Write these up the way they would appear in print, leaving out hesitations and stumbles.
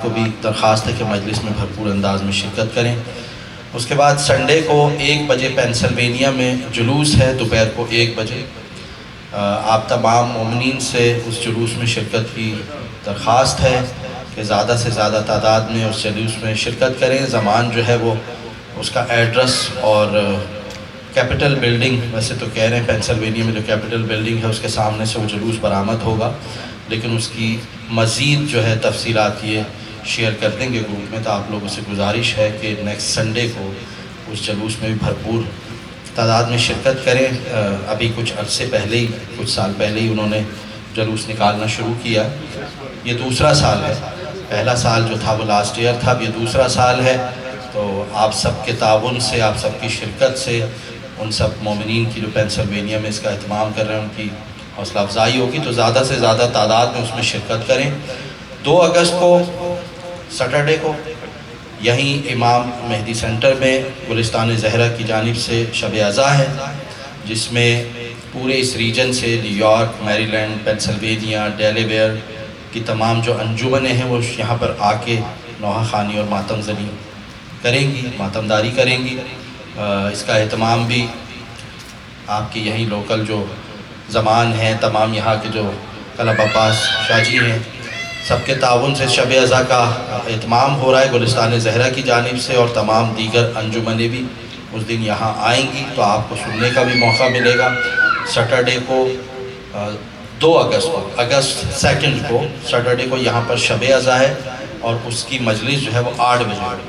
کو بھی درخواست ہے کہ مجلس میں بھرپور انداز میں شرکت کریں۔ اس کے بعد سنڈے کو 1 بجے پینسلوینیا میں جلوس ہے، دوپہر کو 1 بجے۔ آپ تمام مومنین سے اس جلوس میں شرکت کی درخواست ہے کہ زیادہ سے زیادہ تعداد میں اس جلوس میں شرکت کریں۔ زمان جو ہے وہ اس کا ایڈریس اور کیپٹل بلڈنگ، ویسے تو کہہ رہے ہیں پینسلوینیا میں جو کیپٹل بلڈنگ ہے اس کے سامنے سے وہ جلوس برآمد ہوگا، لیکن اس کی مزید جو ہے تفصیلات یہ شیئر کر دیں گے گروپ میں۔ تو آپ لوگوں سے گزارش ہے کہ نیکسٹ سنڈے کو اس جلوس میں بھی بھرپور تعداد میں شرکت کریں۔ ابھی کچھ عرصے پہلے ہی، کچھ سال پہلے ہی انہوں نے جلوس نکالنا شروع کیا۔ یہ دوسرا سال ہے، پہلا سال جو تھا وہ لاسٹ ایئر تھا، اب یہ دوسرا سال ہے۔ تو آپ سب کے تعاون سے، آپ سب کی شرکت سے، ان سب مومنین کی جو پینسلوینیا میں اس کا اہتمام کر رہے ہیں ان کی حوصلہ افزائی ہوگی، تو زیادہ سے زیادہ تعداد میں اس میں شرکت کریں۔ 2 اگست کو سیٹرڈے کو یہیں امام مہدی سینٹر میں گلستان زہرہ کی جانب سے شب عزا ہے، جس میں پورے اس ریجن سے نیو یارک، میری لینڈ، پینسلوینیا، ڈیلیویئر کی تمام جو انجمنیں ہیں وہ یہاں پر آ کے نوحہ خوانی اور ماتم زنی کریں گی، ماتم داری کریں گی۔ اس کا اہتمام بھی آپ کی یہیں لوکل جو زمان ہیں، تمام یہاں کے جو طلب عباس شاہ جی ہیں، سب کے تعاون سے شب عزا کا اہتمام ہو رہا ہے گلستان زہرہ کی جانب سے، اور تمام دیگر انجمنیں بھی اس دن یہاں آئیں گی، تو آپ کو سننے کا بھی موقع ملے گا۔ سیٹرڈے کو 2 اگست کو، اگست 2 کو سیٹرڈے کو یہاں پر شب عزا ہے، اور اس کی مجلس جو ہے وہ 8 بجے ہوگی۔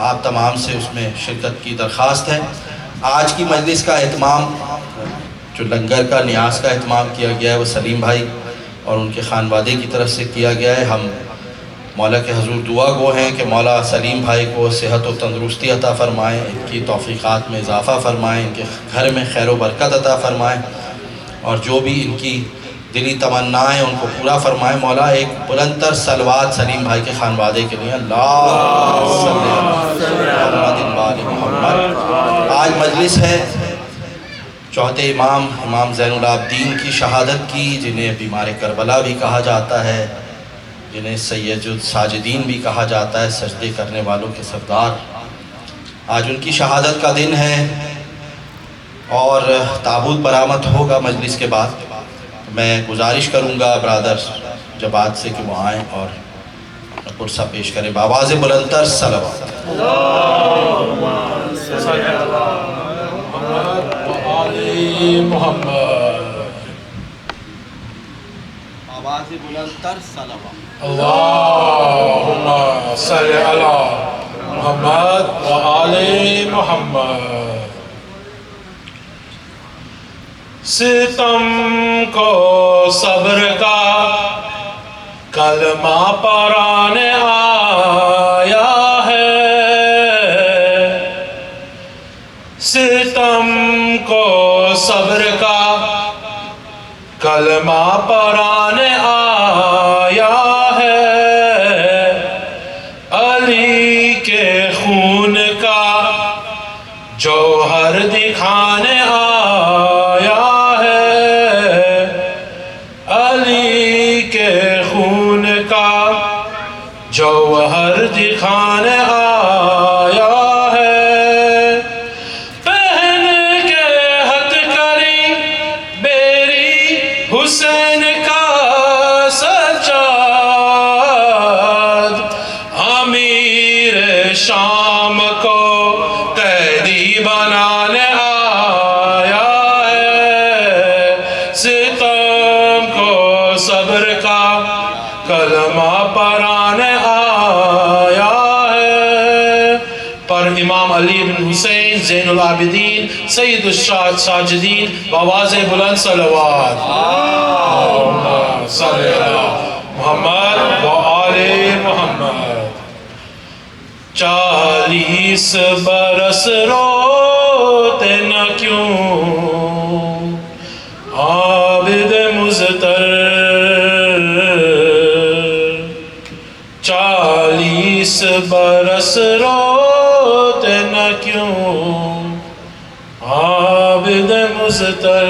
آپ تمام سے اس میں شرکت کی درخواست ہے۔ آج کی مجلس کا اہتمام، جو لنگر کا نیاز کا اہتمام کیا گیا ہے، وہ سلیم بھائی اور ان کے خانوادے کی طرف سے کیا گیا ہے۔ ہم مولا کے حضور دعا گو ہیں کہ مولا سلیم بھائی کو صحت و تندرستی عطا فرمائیں، ان کی توفیقات میں اضافہ فرمائیں، ان کے گھر میں خیر و برکت عطا فرمائیں، اور جو بھی ان کی دلی تمنائیں ان کو پورا فرمائیں۔ مولا ایک بلند تر صلوات سلیم بھائی کے خانوادے کے لیے، اللہ صلی محمد وآل محمد۔ آج مجلس ہے چوتھے امام زین العابدین کی شہادت کی، جنہیں بیمار کربلا بھی کہا جاتا ہے، جنہیں سید الساجدین بھی کہا جاتا ہے، سجدے کرنے والوں کے سردار۔ آج ان کی شہادت کا دن ہے، اور تابوت برآمد ہوگا مجلس کے بعد۔ میں گزارش کروں گا برادر جبات سے کہ وہ آئیں اور پرسہ پیش کریں بآواز بلند تر صلوات۔ اللہم صلی علی محمد و آل محمد۔ آواز بلند تر صلوات۔ اللہم صلی علی محمد و آل محمد۔ ستم کو صبر کا کلمہ پرانے آیا ہے، ستم کو صبر کا کلمہ پرانے آیا ہے، علی کے خون کا جوہر دکھانے آیا ہے، علی کے خون کا جوہر دکھانے آیا ہے، پہن کے ہتھ کری بیری حسین کا سجاد، امیر شام کو قیدی بنانے آیا ہے، ستم کو صبر کا کلمہ پرانے آیا ہے۔ پر امام علی بن حسین زین العابدین سید الساجدین بآواز بلند صلوات۔ اللہم صلی علی محمد و آل محمد۔ 40 برس روتے نہ کیوں عابد مزتر، 40 برس روتے نہ کیوں عابد مزتر،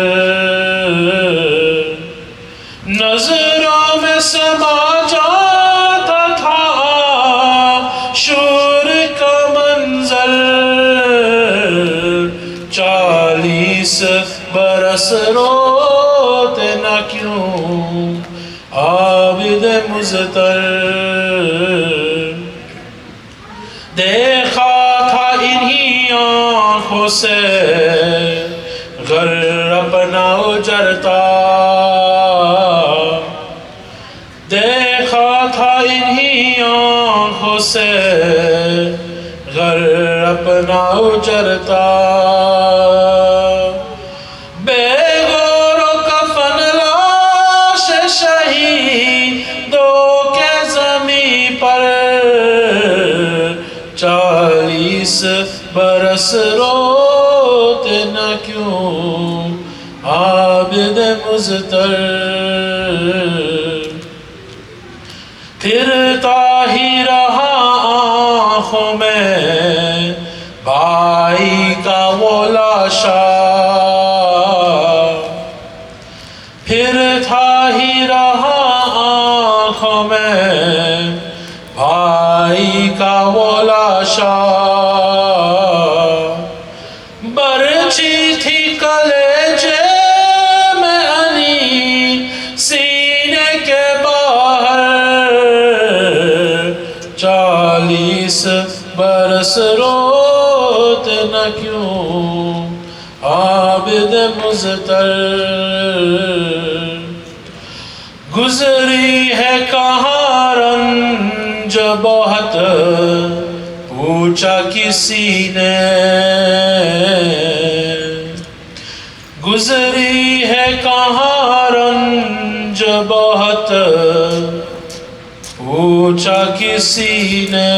نظروں میں سما جاتا تھا برس روتے نہ کیوں عابد مضطر دیکھا تھا انہی آنکھوں سے غر اپنا اجرتا دیکھا تھا انہی آنکھوں سے غر اپنا اجرتا بے غور و کفن لاش شہیدوں کے زمین پر 40 برس روتے نہ کیوں عابد مضطر پھرتا ہی رہا آنکھوں میں بھائی کا وہ لاشا پھرتا ہی رہا آنکھوں میں بھائی کا وہ لاشا برچی تھی کلیجے میں انی سینے کے باہر 40 برس روتے نہ کیوں عابد مضطر گزری ہے کہاں رنج بہت پوچھا کسی نے گزری ہے کہاں رنج بہت پوچھا کسی نے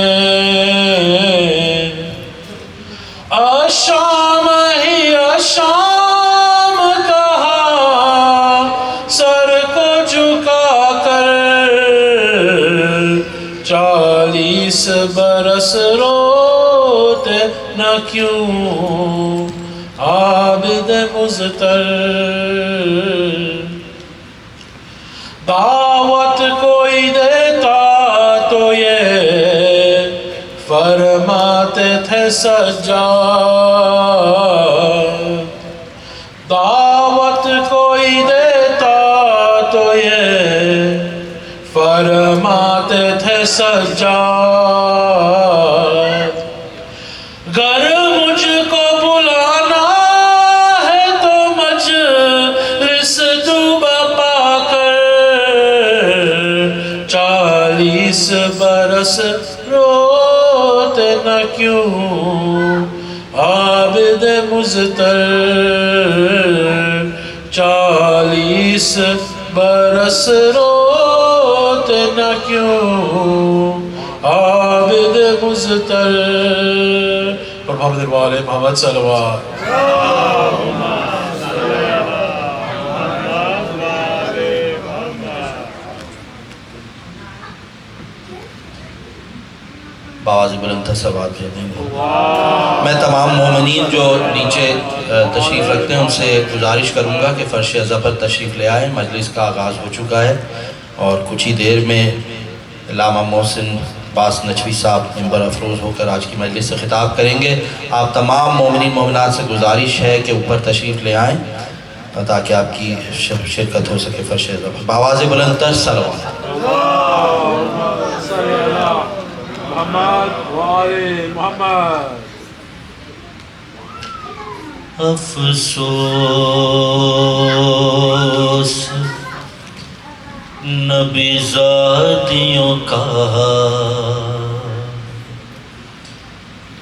اشام ہی اشام کہا سر کو جھکا کر 40 برس روتے نہ کیوں عابد مضطر دعوت کوئی دیتا تو یہ فرماتے تھے سجاد دعوت کوئی دیتا تو یہ فرماتے تھے سجاد گر مجھ کو بلانا ہے تو مجلس تو بپا کر 40 برس روتے نہ کیوں عابد مضطر 40 برس روتے نہ کیوں عابد مضطر اور محمد والے محمد صلوات باواز بلند تصوات کہتے ہیں میں تمام مومنین جو نیچے تشریف رکھتے ہیں ان سے گزارش کروں گا کہ فرش ازا پر تشریف لے آئیں مجلس کا آغاز ہو چکا ہے اور کچھ ہی دیر میں علامہ محسن باس نجوی صاحب منبر افروز ہو کر آج کی مجلس سے خطاب کریں گے آپ تمام مومنین مومنات سے گزارش ہے کہ اوپر تشریف لے آئیں تاکہ آپ کی شرکت ہو سکے فرش ازا پر باواز بلند تر صلوات محمد وآل محمد افسوس نبی زادیوں کا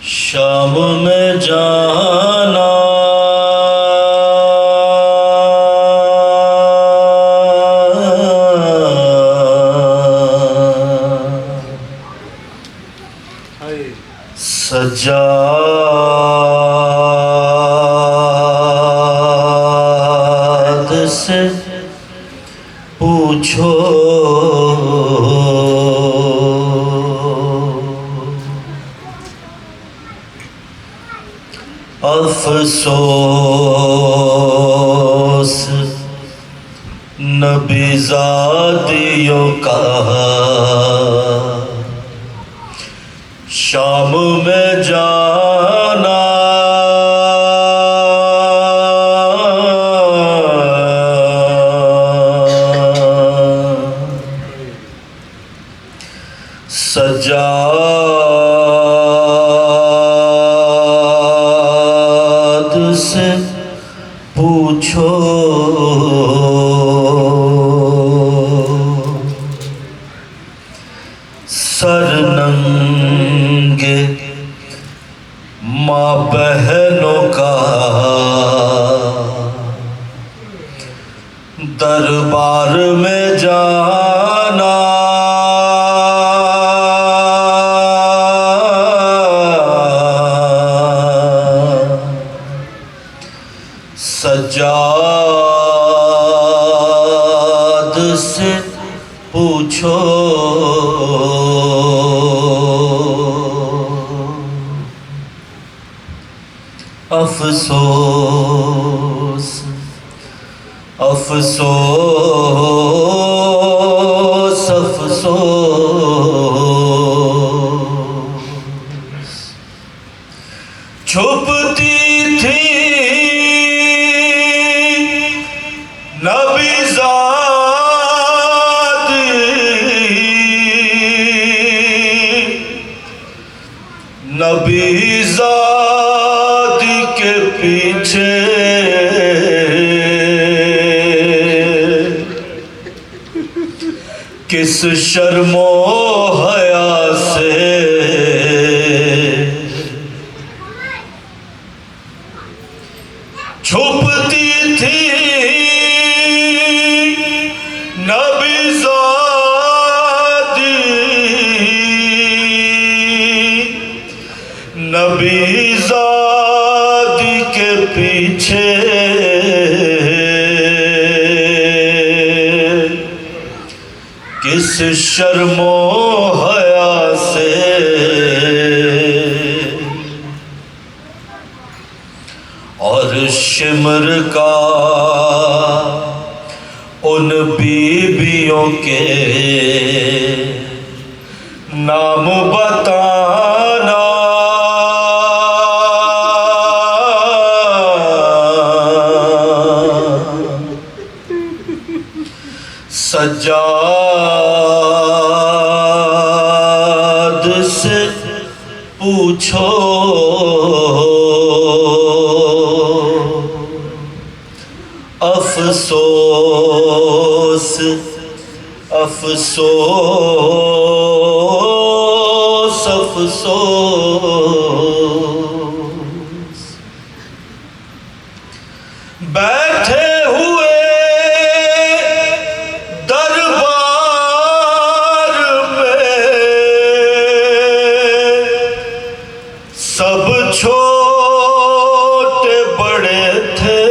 شام میں جانا سجاد سے پوچھو افسوس نبی زادیوں کا شام میں جانا سجاد سے پوچھو سر ننگے ماں بہنوں کا دربار میں جانا سجاد سے پوچھو افسوس افسوس افسوس چھپتی تھی نبی زاد نبی زاد کے پیچھے کس شرم و حیا سے چھپتی تھی نبی زاد نبی زاد کے پیچھے کس شرم و حیا سے اور شمر کا ان بیویوں کے نام بتانا سجاد سے پوچھو افسوس افسوس افسوس بیٹھے ہوئے دربار میں سب چھوٹے بڑے تھے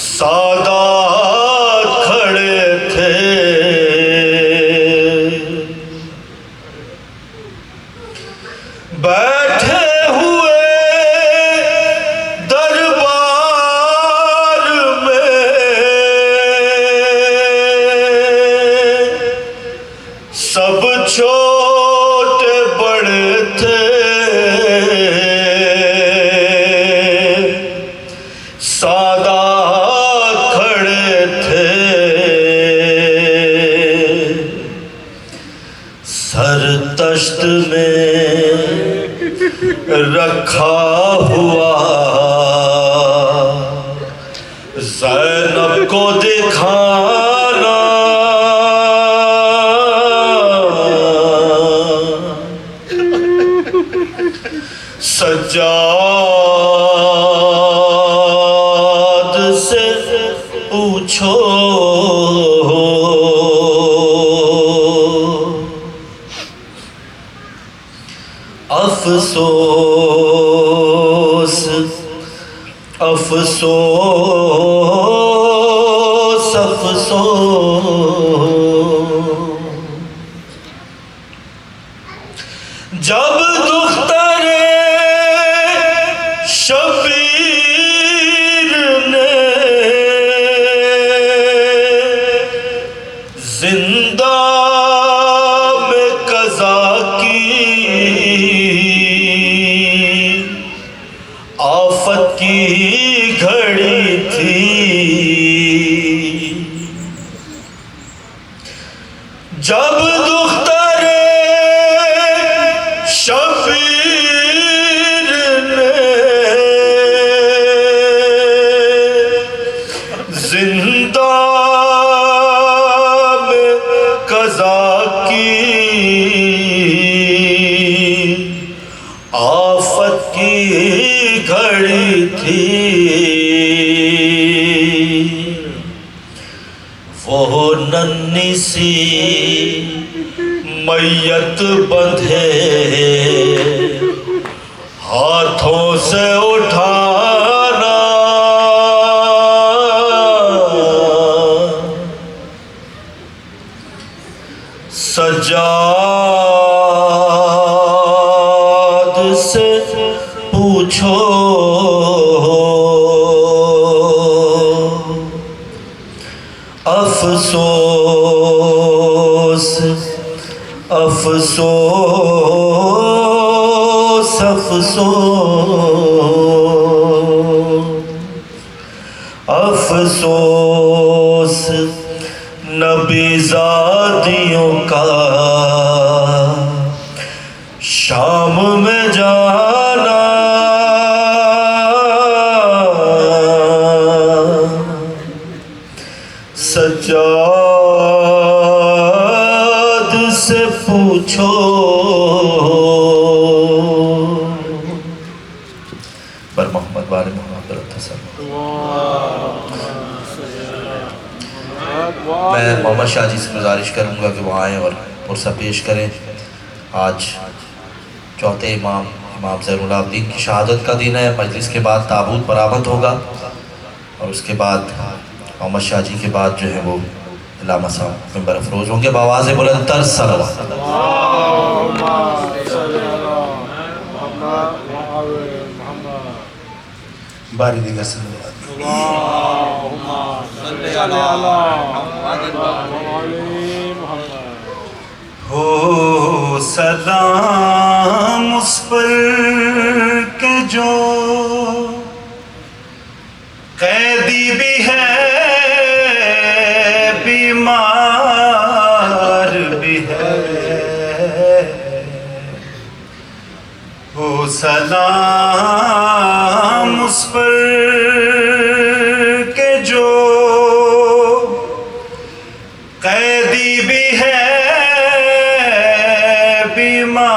سادات کھڑے تھے بیٹھے ہوئے دربار میں سب چھوٹے بڑے تھے سادات کھڑے تھے سر تشت میں رکھا ہوا زینب کو دکھانا سجاد سے پوچھو افسوس افسوس افسوس جب دختر شبیر نے زندہ میں قضا کی آفت کی گھڑی تھی جب دختر شبیر نے زندان میں قضا کی آفت کی گھڑی تھی وہ ننھی سی میت بندھے ہاتھوں سے اٹھانا سجاد سے پوچھو افسوس افسوس افسوس نبی زادیوں کا شام میں جانا سجاد سے پوچھو پر محمد بار محمد میں محمد شاہ جی سے گزارش کروں گا کہ وہ آئیں اور پرسہ پیش کریں. آج چوتھے امام زین العابدین کی شہادت کا دن ہے. مجلس کے بعد تابوت برآمد ہوگا اور اس کے بعد محمد شاہ جی کے بعد جو ہے وہ علامہ صاحب ممبر افروز ہوں گے بآواز بلند تر صلوات. باری دیگر صلوات. ہو سلام اس پر کہ جو قیدی بھی ہے بیمار بھی ہے. ہو سلام اس پر کہ جو قیدی بھی ہے بیمار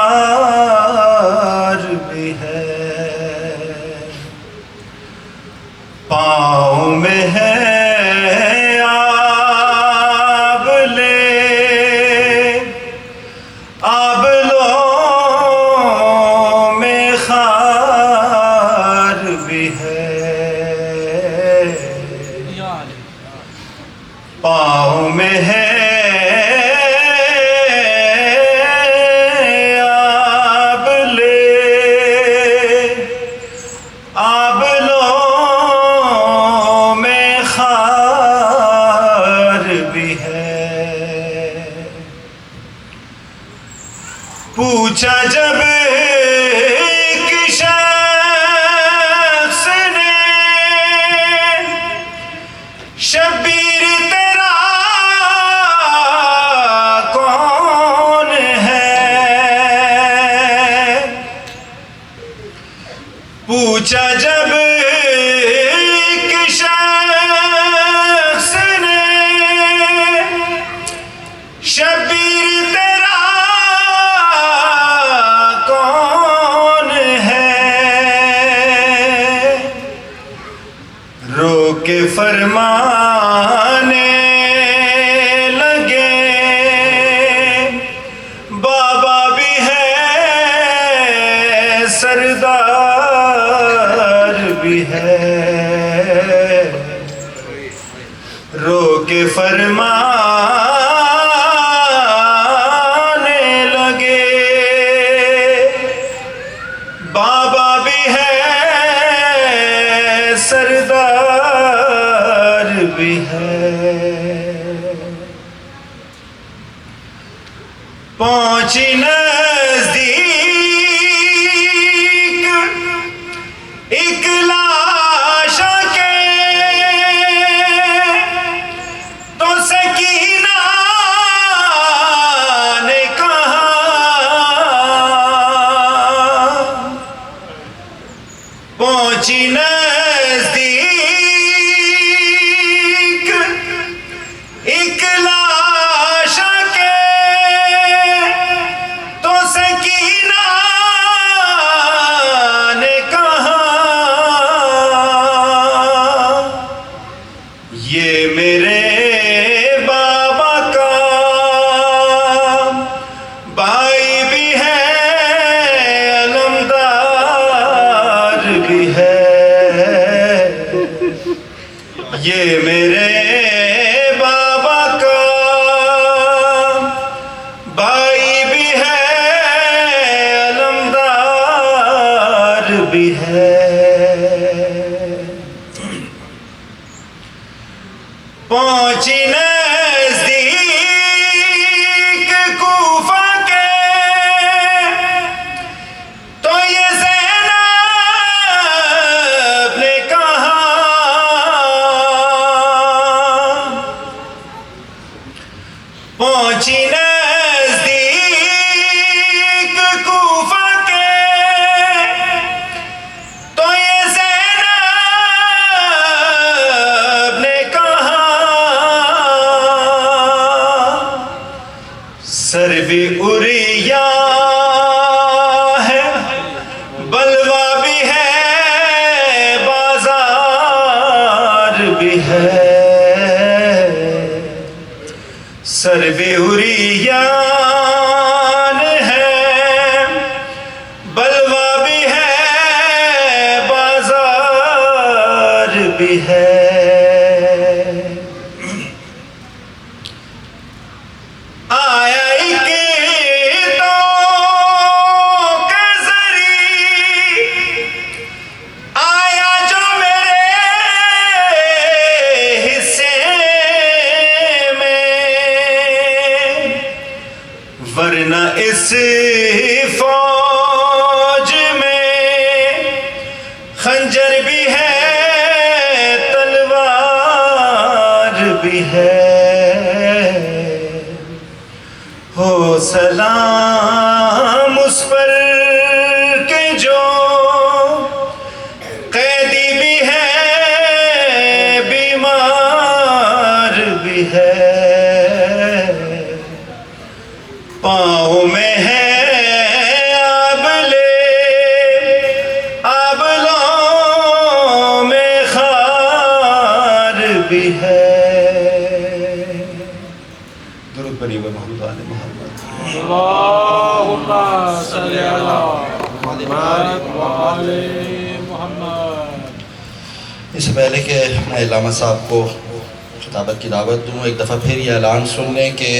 بھی ہے. پاؤں میں ہے آبلوں میں خار بھی ہے. پاؤں میں ہے پوچھا جب ایک شخص نے شبیر تیرا کون ہے. پوچھا جب ایک شخص نے شبیر تیرا کے فرمانے لگے بابا بھی ہے سردار بھی ہے. رو کے فرمانے لگے بابا بھی ہے سردار بھی ہے. پہنچی نزدیک ایک لاش کے تو سکینہ پہنچی نزدیک کوفہ کے تو یہ زینب نے کہا سر بھی اریا ہے بلوا بھی ہے بازار بھی ہے سر بھی عریان ہے بلوا بھی ہے بازار بھی ہے آیا ورنہ اس فوج میں خنجر بھی ہے تلوار بھی ہے ہو سلام اس پر کہ جو قیدی بھی ہے بیمار بھی ہے پاؤں میں ہے آبلے آبلوں میں خار بھی ہے درود پڑھیے محمد آل محمد اللہم صلی علی محمد وآل محمد. اس سے پہلے کہ میں علامہ صاحب کو خطابت کی دعوت دوں ایک دفعہ پھر یہ اعلان سن لیں کہ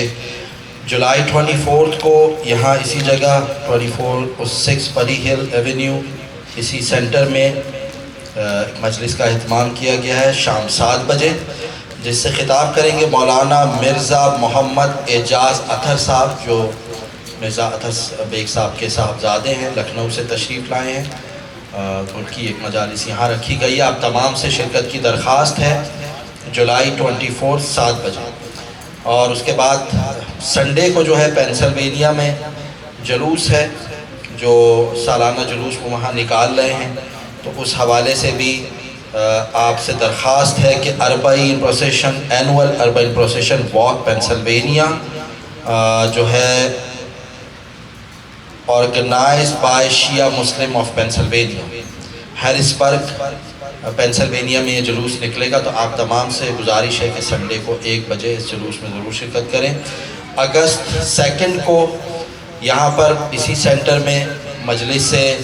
جولائی 24 کو یہاں اسی جگہ 24/6 پری ہل ایونیو اسی سینٹر میں ایک مجلس کا اہتمام کیا گیا ہے شام 7 بجے جس سے خطاب کریں گے مولانا مرزا محمد اعجاز اطہر صاحب جو مرزا اطہر بیگ صاحب کے صاحبزادے ہیں لکھنؤ سے تشریف لائے ہیں ان کی ایک مجالس یہاں رکھی گئی ہے آپ تمام سے شرکت کی درخواست ہے جولائی 24 7 بجے اور اس کے بعد سنڈے کو جو ہے پینسلوینیا میں جلوس ہے جو سالانہ جلوس وہ وہاں نکال رہے ہیں تو اس حوالے سے بھی آپ سے درخواست ہے کہ اربعین پروسیشن اینول اربعین پروسیشن واک پینسلوینیا جو ہے آرگنائزڈ بائی شیعہ مسلم آف پینسلوینیا ہیرسبرگ پینسلوینیا میں یہ جلوس نکلے گا تو آپ تمام سے گزارش ہے کہ سنڈے کو 1 بجے اس جلوس میں ضرور شرکت کریں اگست 2 کو یہاں پر اسی سینٹر میں مجلس سے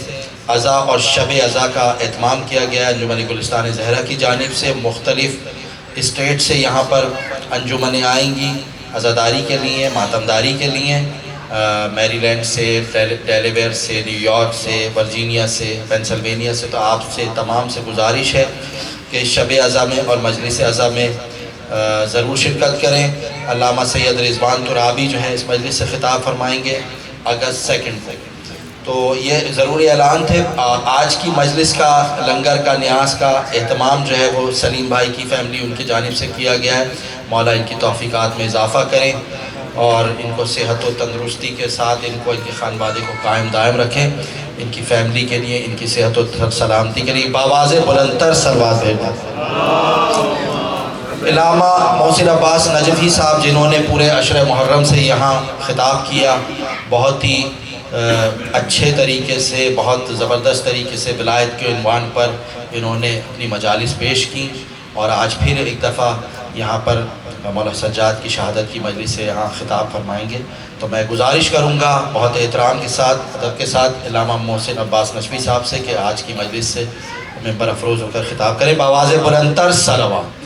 عزا اور شب عزا کا اہتمام کیا گیا ہے انجمن گلستان زہرا کی جانب سے مختلف اسٹیٹ سے یہاں پر انجمنیں آئیں گی عزاداری کے لیے ماتمداری کے لیے میری لینڈ سے ڈیلیویر سے نیو یارک سے ورجینیا سے پینسلوینیا سے تو آپ سے تمام سے گزارش ہے کہ شب عزا میں اور مجلس عزا میں ضرور شرکت کریں علامہ سید رضوان ترابی جو ہے اس مجلس سے خطاب فرمائیں گے اگست 2 کو تو یہ ضروری اعلان تھے آج کی مجلس کا لنگر کا نیاز کا اہتمام جو ہے وہ سلیم بھائی کی فیملی ان کی جانب سے کیا گیا ہے مولا ان کی توفیقات میں اضافہ کریں اور ان کو صحت و تندرستی کے ساتھ ان کو ان کے خانوادے کو قائم دائم رکھیں ان کی فیملی کے لیے ان کی صحت و سلامتی کے لیے باواز بلندتر سلوات بھیجنا علامہ محسن عباس نجفی صاحب جنہوں نے پورے عشر محرم سے یہاں خطاب کیا بہت ہی اچھے طریقے سے بہت زبردست طریقے سے ولایت کے عنوان پر انہوں نے اپنی مجالس پیش کی اور آج پھر ایک دفعہ یہاں پر مولا سجاد کی شہادت کی مجلس سے یہاں خطاب فرمائیں گے تو میں گزارش کروں گا بہت احترام کے ساتھ ادب کے ساتھ علامہ محسن عباس نجفی صاحب سے کہ آج کی مجلس سے ممبر افروز ہو کر خطاب کریں باواز بلندتر صلوات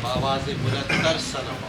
باواز بلندتر صلوات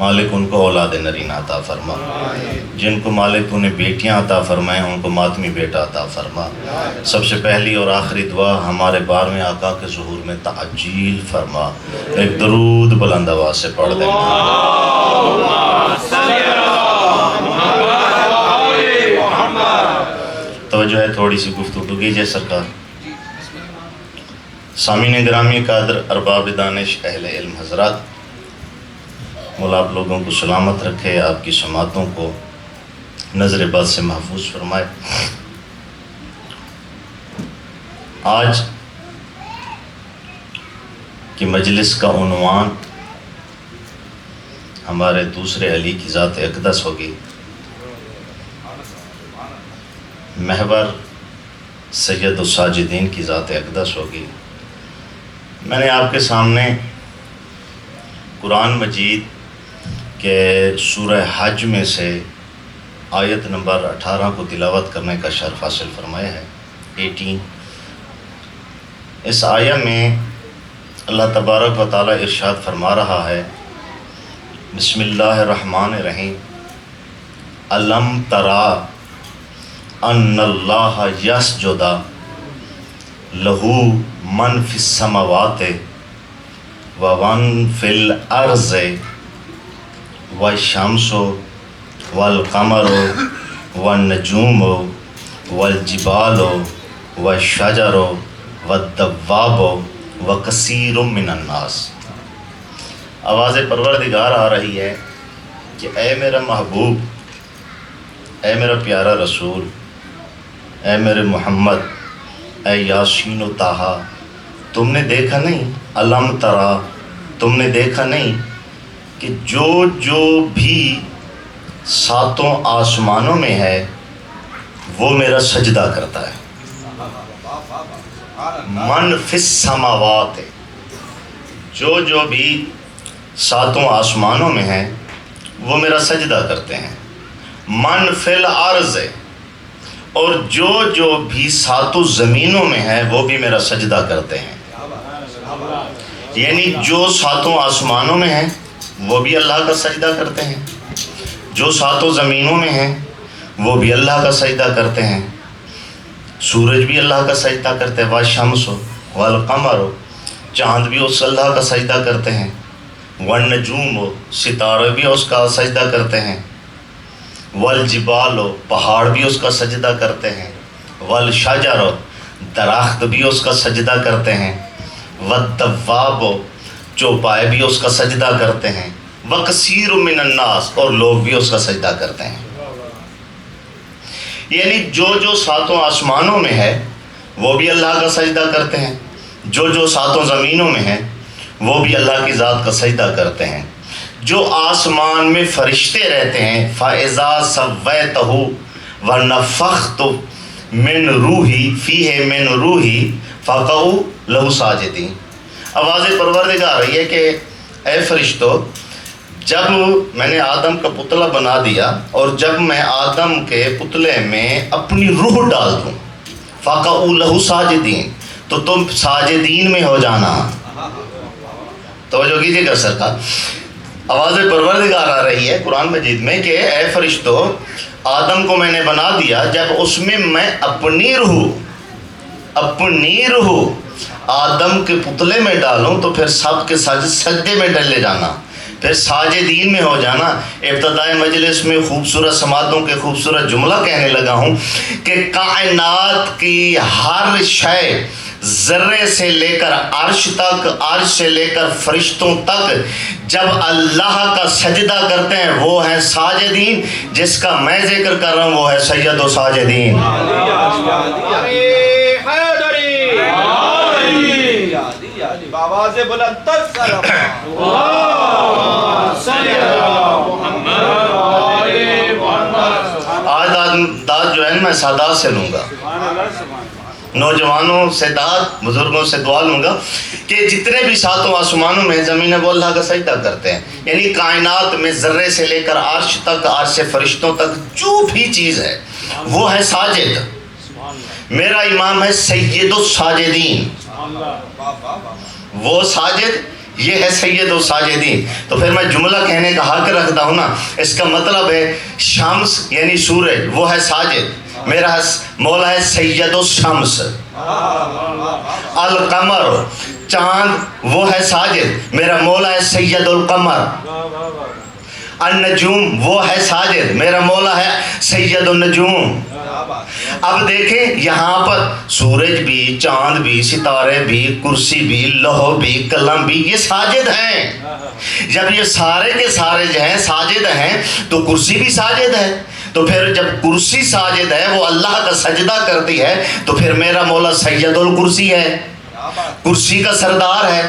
مالک ان کو اولاد نرین عطا فرما، جن کو مالک تو نے بیٹیاں عطا فرمائیں ان کو ماتمی بیٹا عطا فرما۔ سب سے پہلی اور آخری دعا ہمارے 12ویں آقا کے ظہور میں تعجیل فرما۔ ایک درود بلند آواز سے پڑھ دیں۔ توجہ ہے، تھوڑی سی گفتگو کیجئے سرکار۔ سامعین گرامی قدر، ارباب دانش، اہل علم حضرات، مولا آپ لوگوں کو سلامت رکھے، آپ کی سماعتوں کو نظر بد سے محفوظ فرمائے۔ آج کی مجلس کا عنوان ہمارے دوسرے علی کی ذات اقدس ہوگی، محور سید الساجدین کی ذات اقدس ہوگی۔ میں نے آپ کے سامنے قرآن مجید کہ سورہ حج میں سے آیت نمبر 18 کو تلاوت کرنے کا شرف حاصل فرمایا ہے، 18۔ اس آیہ میں اللہ تبارک و تعالیٰ ارشاد فرما رہا ہے، بسم اللہ الرحمن الرحیم، الم ترا ان اللہ یسجد لہ من فی السماوات ومن فی الارض والشمس والقمر والنجوم والجبال والشجر والدواب وکثیر من الناس۔ آواز پروردگار آ رہی ہے کہ اے میرا محبوب، اے میرا پیارا رسول، اے میرے محمد، اے یاسین و طٰہٰ، تم نے دیکھا نہیں، الم ترا، تم نے دیکھا نہیں کہ جو بھی ساتوں آسمانوں میں ہے وہ میرا سجدہ کرتا ہے۔ من فی السماوات، جو بھی ساتوں آسمانوں میں ہیں وہ میرا سجدہ کرتے ہیں۔ من فی الارض، اور جو بھی ساتوں زمینوں میں ہے وہ بھی میرا سجدہ کرتے ہیں۔ یعنی جو ساتوں آسمانوں میں ہیں وہ بھی اللہ کا سجدہ کرتے ہیں، جو ساتوں زمینوں میں ہیں وہ بھی اللہ کا سجدہ کرتے ہیں۔ سورج بھی اللہ کا سجدہ کرتے ہیں، والشمس والقمر، چاند بھی اس اللہ کا سجدہ کرتے ہیں، والنجوم، ستارے بھی اس کا سجدہ کرتے ہیں، والجبال، پہاڑ بھی اس کا سجدہ کرتے ہیں، والشجر، درخت بھی اس کا سجدہ کرتے ہیں، والدواب، چوپائے بھی اس کا سجدہ کرتے ہیں، وکثیر من الناس، اور لوگ بھی اس کا سجدہ کرتے ہیں۔ یعنی جو ساتوں آسمانوں میں ہے وہ بھی اللہ کا سجدہ کرتے ہیں، جو ساتوں زمینوں میں ہے وہ بھی اللہ کی ذات کا سجدہ کرتے ہیں۔ جو آسمان میں فرشتے رہتے ہیں، فَإِذَا سَوَّيْتَهُ وَنَفَخْتُ مِن رُوحِي فِيهِ مِن رُوحِي فَقَعُوا لَهُ سَاجِدِينَ۔ آواز پروردگار آ رہی ہے کہ اے فرشتو، جب میں نے آدم کا پتلا بنا دیا اور جب میں آدم کے پتلے میں اپنی روح ڈال دوں، فَقَعُوا لَهُ سَاجِدِينَ، تو تم ساجدین میں ہو جانا۔ توجہ کیجیے گا سرکار، آواز پروردگار آ رہی ہے قرآن مجید میں کہ اے فرشتو، آدم کو میں نے بنا دیا، جب اس میں میں اپنی روح آدم کے پتلے میں ڈالوں تو پھر سب کے سجدے میں ڈلے جانا، پھر ساجدین میں ہو جانا۔ ابتدائی مجلس میں خوبصورت سماعتوں کے خوبصورت جملہ کہنے لگا ہوں کہ کائنات کی ہر شے، ذرے سے لے کر عرش تک، عرش سے لے کر فرشتوں تک، جب اللہ کا سجدہ کرتے ہیں وہ ہے ساجدین۔ جس کا میں ذکر کر رہا ہوں وہ ہے سید و ساجدین۔ آواز بلند تر آج داد جو ہے میں سادات سے لوں گا، نوجوانوں سے داد، بزرگوں سے دعا لوں گا کہ جتنے بھی ساتوں آسمانوں میں زمین ہے وہ اللہ کا سجدہ کرتے ہیں۔ یعنی کائنات میں ذرے سے لے کر عرش تک، عرش سے فرشتوں تک جو بھی چیز ہے وہ ہے ساجد۔ میرا امام ہے سید الساجدین، وہ ساجد یہ ہے سید الساجدین. تو پھر میں جملہ کہنے کا حق رکھتا ہوں نا. اس کا مطلب ہے شمس یعنی سورج وہ ہے ساجد, میرا مولا ہے سید الشمس. القمر چاند وہ ہے ساجد, میرا مولا ہے سید القمر. النجوم وہ ہے ساجد, میرا مولا ہے سید النجوم. اب دیکھیں یہاں پر سورج بھی, چاند بھی, ستارے بھی, کرسی بھی, لوح بھی, قلم بھی, یہ ساجد ہیں. جب یہ سارے کے سارے جو ہیں ساجد ہیں تو کرسی بھی ساجد ہے. تو پھر جب کرسی ساجد ہے, وہ اللہ کا سجدہ کرتی ہے, تو پھر میرا مولا سید الکرسی ہے, کرسی کا سردار ہے,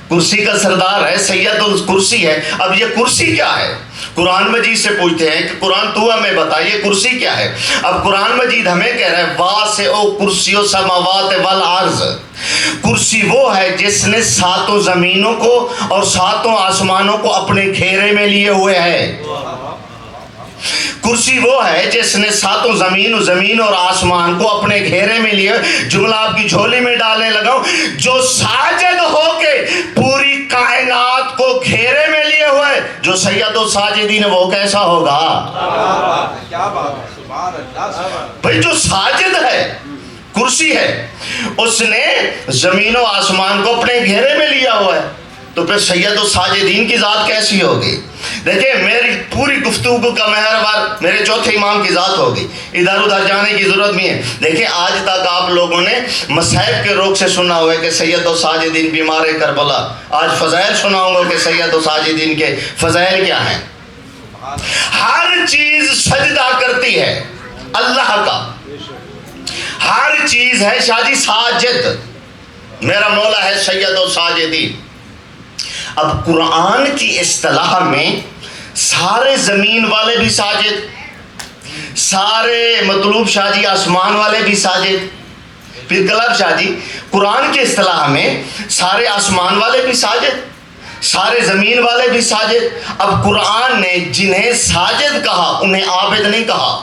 کرسی کا سردار ہے, سید الکرسی ہے. اب یہ کرسی کیا ہے؟ قرآن مجید سے پوچھتے ہیں کہ قرآن تو ہمیں بتا یہ کرسی کیا ہے. اب قرآن مجید ہمیں کہہ رہا ہے واسع کرسی السماوات والارض. کرسی وہ ہے جس نے ساتوں زمینوں کو اور ساتوں آسمانوں کو اپنے گھیرے میں لیے ہوئے ہے. کرسی وہ ہے جس نے ساتوں زمین اور آسمان کو اپنے گھیرے میں لیے. جملہ آپ کی جھولی میں ڈالنے لگا ہوں, جو ساجد ہو کے پوری کائنات کو گھیرے میں لیے ہوئے جو سید الساجدین وہ کیسا ہوگا؟ کیا بات ہے, سبحان اللہ. بھئی جو ساجد ہے کرسی ہے, اس نے زمین و آسمان کو اپنے گھیرے میں لیا ہوا ہے, تو پھر سید الساجدین کی ذات کیسی ہوگی؟ دیکھیں میری پوری گفتگو کا محور میرے چوتھے امام کی ذات ہوگی, ادھر ادھر جانے کی ضرورت نہیں ہے. دیکھیں آج تک آپ لوگوں نے مصائب کے روگ سے سنا ہوا ہے کہ سید الساجدین بیمار کربلا. آج فضائل سناؤں گا کہ سید الساجدین کے فضائل کیا ہیں. ہر چیز سجدہ کرتی ہے اللہ کا, ہر چیز ہے شاہ جی ساجد, میرا مولا ہے سید الساجدین. اب قرآن کی اصطلاح میں سارے زمین والے بھی ساجد, سارے مطلوب شاہ جی آسمان والے بھی ساجد. پھر کلب شاہ جی قرآن کی اصطلاح میں سارے آسمان والے بھی ساجد, سارے زمین والے بھی ساجد. اب قرآن نے جنہیں ساجد کہا انہیں عابد نہیں کہا.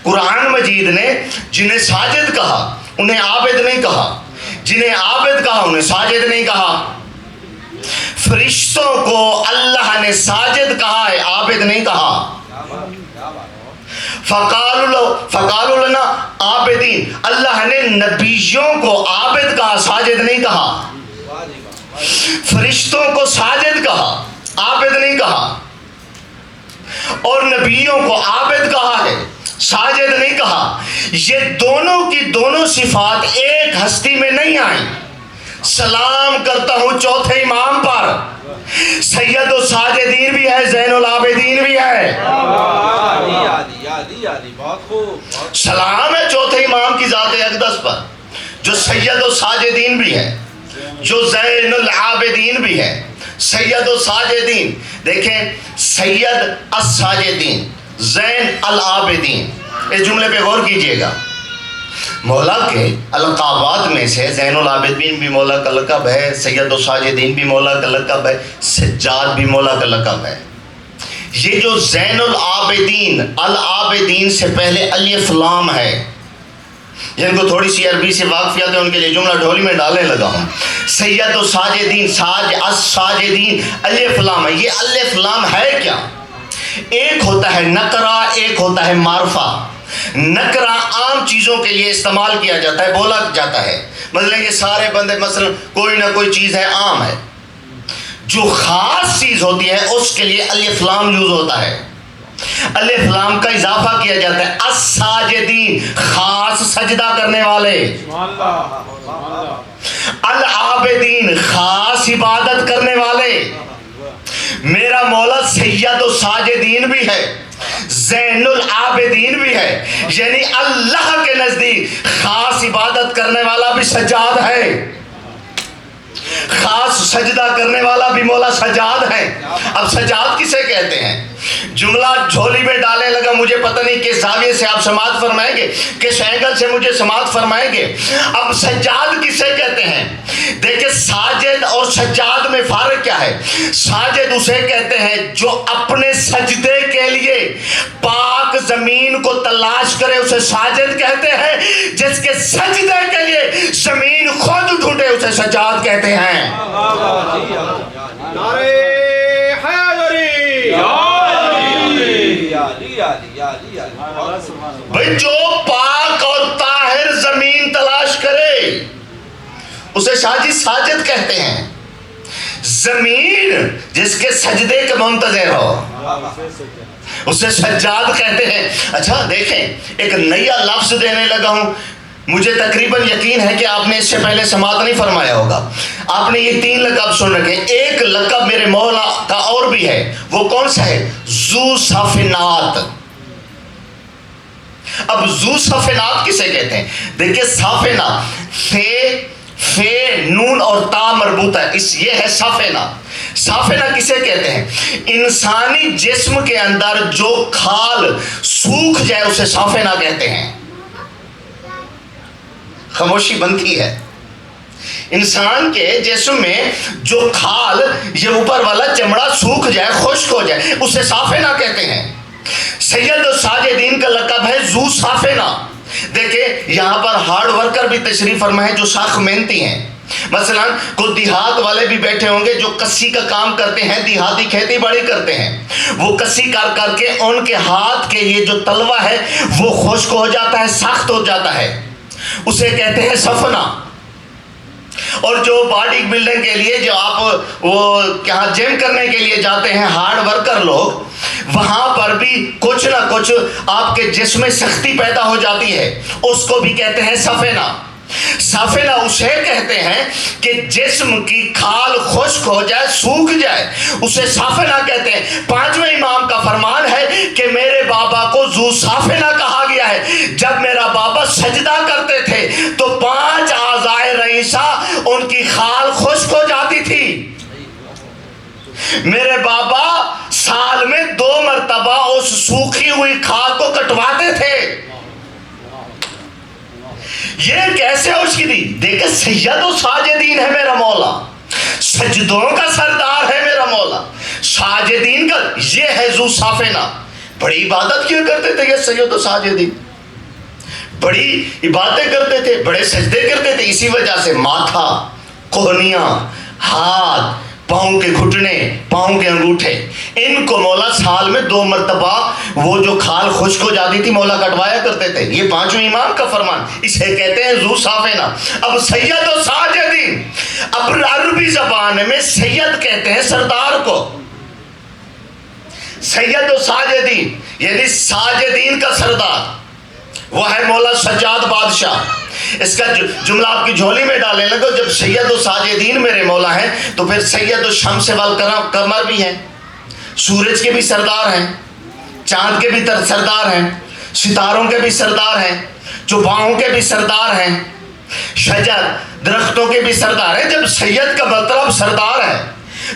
قرآن مجید نے جنہیں ساجد کہا انہیں عابد نہیں کہا, جنہیں عابد کہا انہیں ساجد نہیں کہا. فرشتوں کو اللہ نے ساجد کہا ہے, عابد نہیں کہا. فقالوا لنا عابدین, اللہ نے نبیوں کو عابد کہا, ساجد نہیں کہا. فرشتوں کو ساجد کہا, عابد نہیں کہا. اور نبیوں کو عابد کہا ہے, ساجد نہیں کہا. یہ دونوں کی دونوں صفات ایک ہستی میں نہیں آئیں. سلام کرتا ہوں چوتھے امام پر, سید الساجدین بھی ہے, زین العابدین بھی ہے. بہت خوب. سلام ہے چوتھے امام کی ذات اقدس پر جو سید الساجدین بھی ہے, جو زین العابدین بھی ہے. سید الساجدین دیکھیں, سید الساجدین, زین العابدین, اس جملے پہ غور کیجئے گا. مولا کے القابات میں سے زین العابدین بھی مولا کا لقب ہے, سید الساجدین بھی مولا کا لقب ہے, سجاد بھی مولا کا لقب ہے. یہ جو زین العابدین, العابدین سے پہلے الف لام ہے, جن کو تھوڑی سی عربی سے واقفیت ہے ان کے لیے جملہ ڈھولی میں ڈالنے لگا ہوں. سید الساجدین, الساجدین الف لام ہے. یہ الف لام ہے کیا؟ ایک ہوتا ہے نکرہ, ایک ہوتا ہے معرفہ. نکرہ عام چیزوں کے لیے استعمال کیا جاتا ہے, بولا جاتا ہے. مثلا یہ سارے بندے, مثلا کوئی نہ کوئی چیز ہے, عام ہے. جو خاص چیز ہوتی ہے اس کے لیے الف لام یوز ہوتا ہے. الف لام کا اضافہ کیا جاتا ہے. الساجدین خاص سجدہ کرنے والے, العابدین خاص عبادت کرنے والے. میرا مولا سید الساجدین بھی ہے, زین العابدین بھی ہے, یعنی اللہ کے نزدیک خاص عبادت کرنے والا بھی سجاد ہے, خاص سجدہ کرنے والا بھی مولا سجاد ہے. اب سجاد کسے کہتے ہیں؟ جملہ جھولی میں ڈالنے لگا، مجھے پتہ نہیں کس زاویے سے آپ سماعت فرمائیں گے، کس اینگل سے مجھے سماعت فرمائیں گے۔ اب سجاد کسے کہتے ہیں؟ دیکھیں ساجد اور سجاد میں فرق کیا ہے؟ ساجد اسے کہتے ہیں جو اپنے سجدے کے لیے پاک زمین کو تلاش کرے، اسے ساجد کہتے ہیں۔ جس کے سجدے کے لیے زمین خود ڈھونڈے اسے سجاد کہتے ہیں۔ نعرہ حیدری، بھئی جو پاک اور طاہر زمین تلاش کرے اسے ساجد کہتے ہیں۔ زمین جس کے سجدے کے منتظر ہو اسے سجاد کہتے ہیں۔ اچھا دیکھیں، ایک نیا لفظ دینے لگا ہوں، مجھے تقریباً یقین ہے کہ آپ نے اس سے پہلے سماعت نہیں فرمایا ہوگا۔ آپ نے یہ 3 لقب سن رکھے، ایک لقب میرے مولا کا اور بھی ہے، وہ کون سا ہے؟ ذو صافنات۔ اب ذو صافنات کسے کہتے ہیں؟ دیکھیں صافنہ، فے نون اور تا مربوط ہے، یہ ہے صافنہ۔ صافنہ کسے کہتے ہیں؟ انسانی جسم کے اندر جو کھال سوکھ جائے اسے صافنہ کہتے ہیں۔ خاموشی بنتی ہے۔ انسان کے جسم میں جو کھال، یہ اوپر والا چمڑا سوکھ جائے، خشک ہو جائے، اسے صافنہ کہتے ہیں۔ سید الساجدین کا لقب ہے ذو صافنہ۔ دیکھیں یہاں پر ہارڈ ورکر بھی تشریف فرما ہے جو سخت محنتی ہیں۔ مثلا کوئی دیہات والے بھی بیٹھے ہوں گے جو کسی کا کام کرتے ہیں، دیہاتی کھیتی باڑی کرتے ہیں، وہ کسی کر کے ان کے ہاتھ کے یہ جو تلوا ہے وہ خشک ہو جاتا ہے، سخت ہو جاتا ہے، اسے کہتے ہیں صفنہ۔ اور جو باڈی بلڈنگ کے لیے جو آپ وہ کہاں جم کرنے کے لیے جاتے ہیں ہارڈ ورکر لوگ، وہاں پر بھی کچھ نہ کچھ آپ کے جسم میں سختی پیدا ہو جاتی ہے، اس کو بھی کہتے ہیں صفنہ۔ صافنہ اسے کہتے ہیں کہ جسم کی کھال خشک ہو جائے، سوکھ جائے، اسے صافنہ کہتے ہیں۔ 5ویں امام کا فرمان ہے کہ میرے بابا کو ذو صافنہ کہا گیا ہے۔ جب میرا بابا سجدہ کرتے تھے تو 5 اعضائے رئیسہ ان کی کھال خشک ہو جاتی تھی۔ میرے بابا سال میں 2 مرتبہ اس سوکھی ہوئی کھال کو کٹواتے تھے۔ یہ کیسے اس کی دی؟ دیکھیں سید الساجدین ہے میرا مولا، سجدوں کا سردار ہے میرا مولا، ساجدین کا یہ ہے ذو صافنہ۔ بڑی عبادت کیا کرتے تھے یہ سید الساجدین، بڑی عبادتیں کرتے تھے، بڑے سجدے کرتے تھے۔ اسی وجہ سے ماتھا، کوہنیاں، ہاتھ، پاؤں کے گھٹنے، پاؤں کے انگوٹھے، ان کو مولا سال میں 2 مرتبہ وہ جو کھال خشک ہو جاتی تھی مولا کٹوایا کرتے تھے۔ یہ 5ویں امام کا فرمان، اسے کہتے ہیں ذو صافنہ۔ اب سید الساجدین، اب عربی زبان میں سید کہتے ہیں سردار کو، سید الساجدین یعنی ساجدین کا سردار، وہ ہے مولا سجاد بادشاہ۔ اس کا جملہ آپ کی جھولی میں ڈالنے لگو، جب سید الساجدین میرے مولا ہیں تو پھر سید الشمس والقمر بھی ہیں، سورج کے بھی سردار ہیں، چاند کے بھی سردار ہیں، ستاروں کے بھی سردار ہیں، چوپاؤں کے بھی سردار ہیں، شجر درختوں کے بھی سردار ہیں۔ جب سید کا مطلب سردار ہے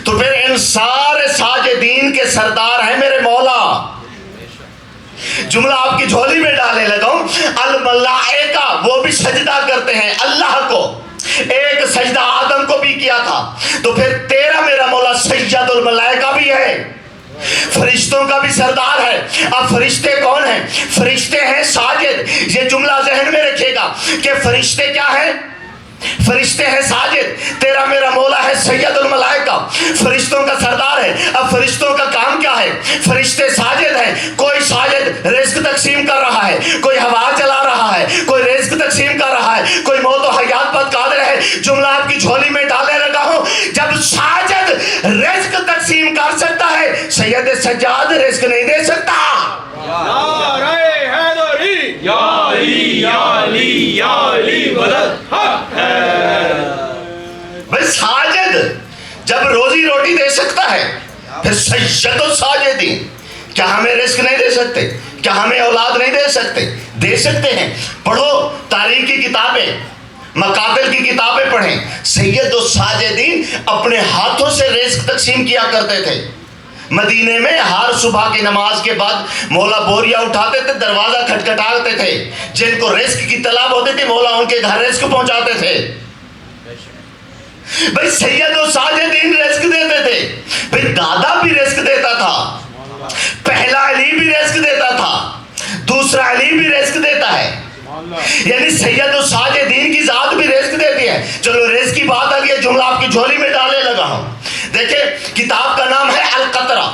تو پھر ان سارے ساجدین کے سردار ہیں میرے مولا۔ جملہ آپ کی جھولی میں ڈالنے لگا ہوں، الملائکہ وہ بھی سجدہ کرتے ہیں اللہ کو۔ ایک سجدہ آدم کو بھی کیا تھا، تو پھر تیرا میرا مولا سید الملائکہ بھی ہے، فرشتوں کا بھی سردار ہے۔ اب فرشتے کون ہیں؟ فرشتے ہیں ساجد۔ یہ جملہ ذہن میں رکھے گا کہ فرشتے کیا ہیں؟ فرشتے ہیں ساجد۔ تیرا میرا مولا ہے سید الملائکہ، فرشتوں کا سردار ہے۔ اب فرشتوں کا کام کیا ہے؟ فرشتے ساجد ہیں۔ کوئی ساجد رزق تقسیم کر رہا ہے، کوئی ہوا چلا رہا ہے، کوئی رزق تقسیم کر رہا ہے، کوئی موت و حیات پر قادر ہے۔ جملہ آپ کی جھولی میں ڈالنے لگا ہوں، جب ساجد رزق تقسیم کر سکتا ہے، سید سجاد رزق نہیں دے سکتا۔ نعرہ حیدری، یا علی یا علی یا علی مدد حق ہے۔ بھئی ساجد جب روزی روٹی دے سکتا ہے، پھر سید الساجدین کیا ہمیں رزق نہیں دے سکتے؟ کیا ہمیں اولاد نہیں دے سکتے؟ دے سکتے ہیں۔ پڑھو تاریخ کی کتابیں، مقاتل کی کتابیں پڑھیں۔ سید الساجدین اپنے ہاتھوں سے رزق تقسیم کیا کرتے تھے۔ مدینے میں ہر صبح کی نماز کے بعد مولا بوریا اٹھاتے تھے، دروازہ کھٹکھٹاتے تھے، جن کو رزق کی طلب ہوتی تھی مولا ان کے گھر رزق پہنچاتے تھے۔ بھئی سید و ساجدین رزق دیتے تھے، پھر دادا بھی رزق دیتا تھا، پہلا علی بھی رزق دیتا تھا، دوسرا علی بھی رزق دیتا ہے، یعنی سید و ساجدین کی ذات بھی رزق دیتی ہے۔ چلو رزق کی بات آ گئی، جملہ آپ کی جھولی میں ڈالنے لگا ہوں۔ دیکھیں کتاب کا نام ہے القطرہ۔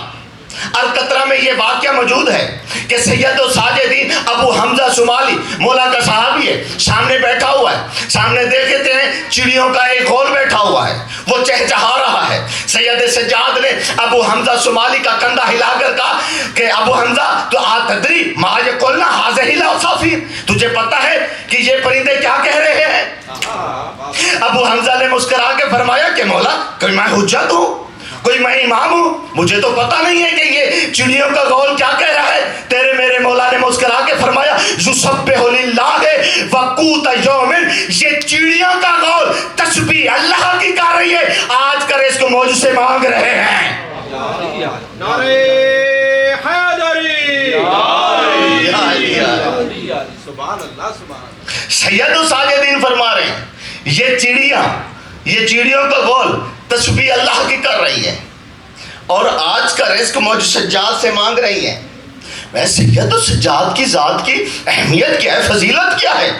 القطرہ میں یہ واقعہ موجود ہے کہ سید و ساجدین ابو حمزہ شمالی مولا کا صحابی ہے، سامنے بیٹھا ہوا ہے، سامنے دیکھتے ہیں چڑیوں کا ایک غول بیٹھا ہوا ہے، وہ چہچہا رہا ہے۔ سید سجاد نے ابو حمزہ شمالی کا کندھا ہلا کر کہا کہ ابو حمزہ تو تدری ما یقولنا ھذہ العصافیر، تجھے پتہ ہے کہ یہ پرندے کیا کہہ رہے ہیں؟ ابو حمزہ نے مسکرا کے فرمایا کہ مولا کوئی میں حجت ہوں، کوئی میں امام ہوں، مجھے تو پتہ نہیں ہے کہ یہ چڑیوں کا غول کیا کہہ رہا ہے۔ تیرے میرے مولا نے مسکرا کے فرمایا یسبح للہ وقوت یوم، یہ چڑیوں کا غول تسبیح اللہ کی کر رہی ہے، آج کر اس کو مجھ سے مانگ رہے ہیں۔ نعرہ حیدری، سبحان اللہ سبحان اللہ۔ سید و ساجدین فرما رہے ہیں یہ چڑیاں، یہ چڑیوں کا غول تسبیح اللہ کی کر رہی ہے اور آج کا رزق مجھ سجاد سے مانگ رہی ہے۔ ویسے سید و سجاد کی ذات کی اہمیت کیا ہے، فضیلت کیا ہے؟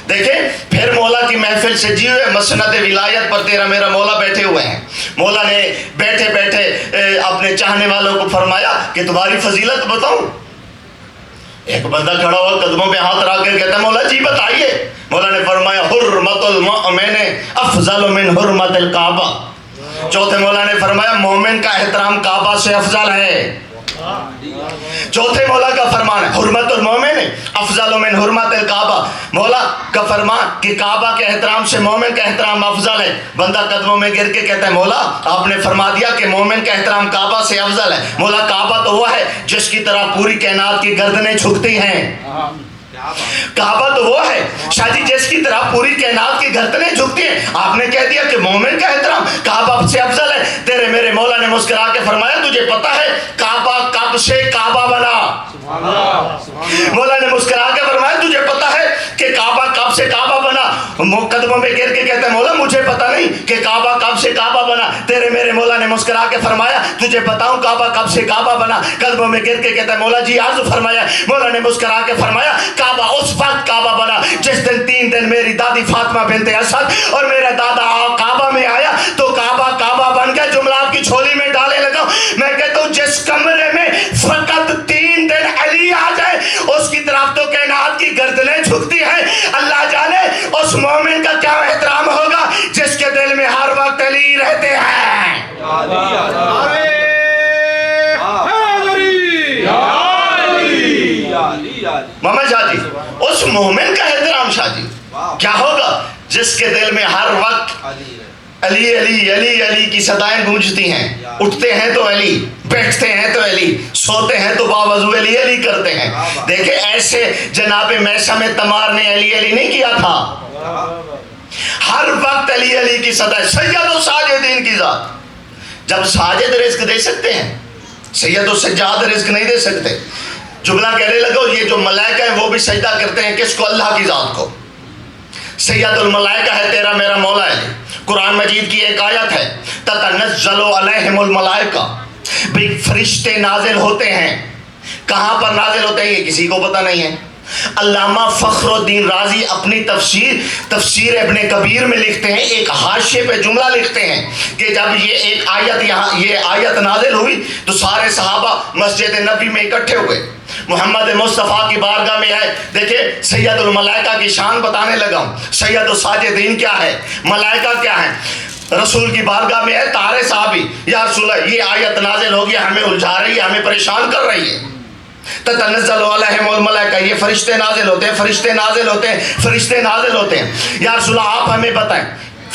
دیکھیں پھر مولا کی محفل سجی ہوئے، مسند ولایت پر تیرا میرا مولا بیٹھے ہوئے ہیں۔ مولا نے بیٹھے بیٹھے اپنے چاہنے والوں کو فرمایا کہ تمہاری فضیلت بتاؤں۔ ایک بندہ کھڑا ہوا قدموں پہ ہاتھ رکھ کر کہتا ہے مولا جی بتائیے۔ مولا نے فرمایا حرمت المؤمن افضل من حرمت الکعبہ۔ چوتھے مولا نے فرمایا مومن کا احترام کعبہ سے افضل ہے۔ چوتھے مولا کا فرمان ہے حرمت المومن افضل من حرمت الکعبہ، مولا کا فرمان کہ کعبہ کے احترام سے مومن کا احترام افضل ہے۔ بندہ قدموں میں گر کے کہتا ہے مولا آپ نے فرما دیا کہ مومن کا احترام کعبہ سے افضل ہے۔ مولا کعبہ تو وہ ہے جس کی طرح پوری کائنات کی گردنیں جھکتی ہیں، کعبہ تو وہ ہے شاہ جی جس کی طرح پوری کائنات کی گردنیں جھکتی ہیں، آپ نے کہہ دیا کہ مومن کا احترام کعبہ سے افضل ہے۔ تیرے میرے مولا نے مسکرا کے فرمایا تجھے پتہ ہے کعبہ کب سے کعبہ بنا؟ مولا نے مسکرا کے فرمایا تجھے پتہ ہے کہ کعبہ کب سے کعبہ بنا؟ قدموں میں گر کے کہتا ہے مولا مجھے پتہ نہیں کہ کعبہ کب سے کعبہ بنا۔ تیرے میرے مولا نے مسکرا کے فرمایا تجھے بتاؤں کعبہ کب سے کعبہ بنا؟ قدموں میں گر کے کہتا ہے مولا جی عرض فرمایا۔ مولا نے مسکرا کے فرمایا کعبہ اس وقت کعبہ بنا جس دن 3 دن میری دادی فاطمہ بنت اسد اور میرا دادا کعبہ میں آیا تو کعبہ کعبہ بن گیا۔ جملہ آپ کی جھولی میں ڈالے لگا میں کہتا ہوں جس کمرے میں فقط 3 دن علی آ جائے اس کی طرف تو کائنات کی گردنیں جھکتی ہیں۔ اللہ جانے اس مومن کا کیا احترام ہوگا جس کے دل میں ہر وقت علی رہتے ہیں۔ محمد شاہ جی اس مومن کا احترام شاہ جی کیا ہوگا جس کے دل میں ہر وقت علی علی علی علی کی صدائیں گونجتی ہیں، اٹھتے ہیں تو علی، بیٹھتے ہیں تو علی، سوتے ہیں تو باوضو علی علی کرتے ہیں۔ دیکھیں ایسے جناب میثم تمار نے علی علی نہیں کیا تھا، ہر وقت علی علی کی صدائیں۔ سید و ساجدین کی ذات جب ساجد رزق دے سکتے ہیں سید و سجاد رزق نہیں دے سکتے۔ جملہ کہنے لگو یہ جو ملائکہ ہیں وہ بھی سجدہ کرتے ہیں کس کو؟ اللہ کی ذات کو۔ سید الملائکہ ہے تیرا میرا مولا ہے۔ قرآن مجید کی ایک آیت ہے تتنزل علیہم الملائکہ، بھی فرشتے نازل ہوتے ہیں۔ کہاں پر نازل ہوتے ہیں یہ کسی کو پتہ نہیں ہے۔ علامہ فخر الدین رازی اپنی تفسیر ابن کبیر میں لکھتے ہیں، ایک حاشیے پہ جملہ لکھتے ہیں کہ جب یہ آیت نازل ہوئی تو سارے صحابہ مسجد نبی میں اکٹھے ہوئے، محمد مصطفیٰ کی بارگاہ میں ہے۔ دیکھیں سید الملائکہ کی شان بتانے لگا ہوں، سید الساجدین کیا ہے، ملائکہ کیا ہے۔ رسول کی بارگاہ میں ہے طارق صحابی، یا رسول اللہ یہ آیت نازل ہوگی ہمیں الجھا رہی ہے، ہمیں پریشان کر رہی ہے۔ تتنزل علیہم الملائکہ، یہ فرشتے نازل ہوتے ہیں، فرشتے نازل ہوتے ہیں، فرشتے نازل ہوتے ہیں۔ یا رسول اللہ آپ ہمیں بتائیں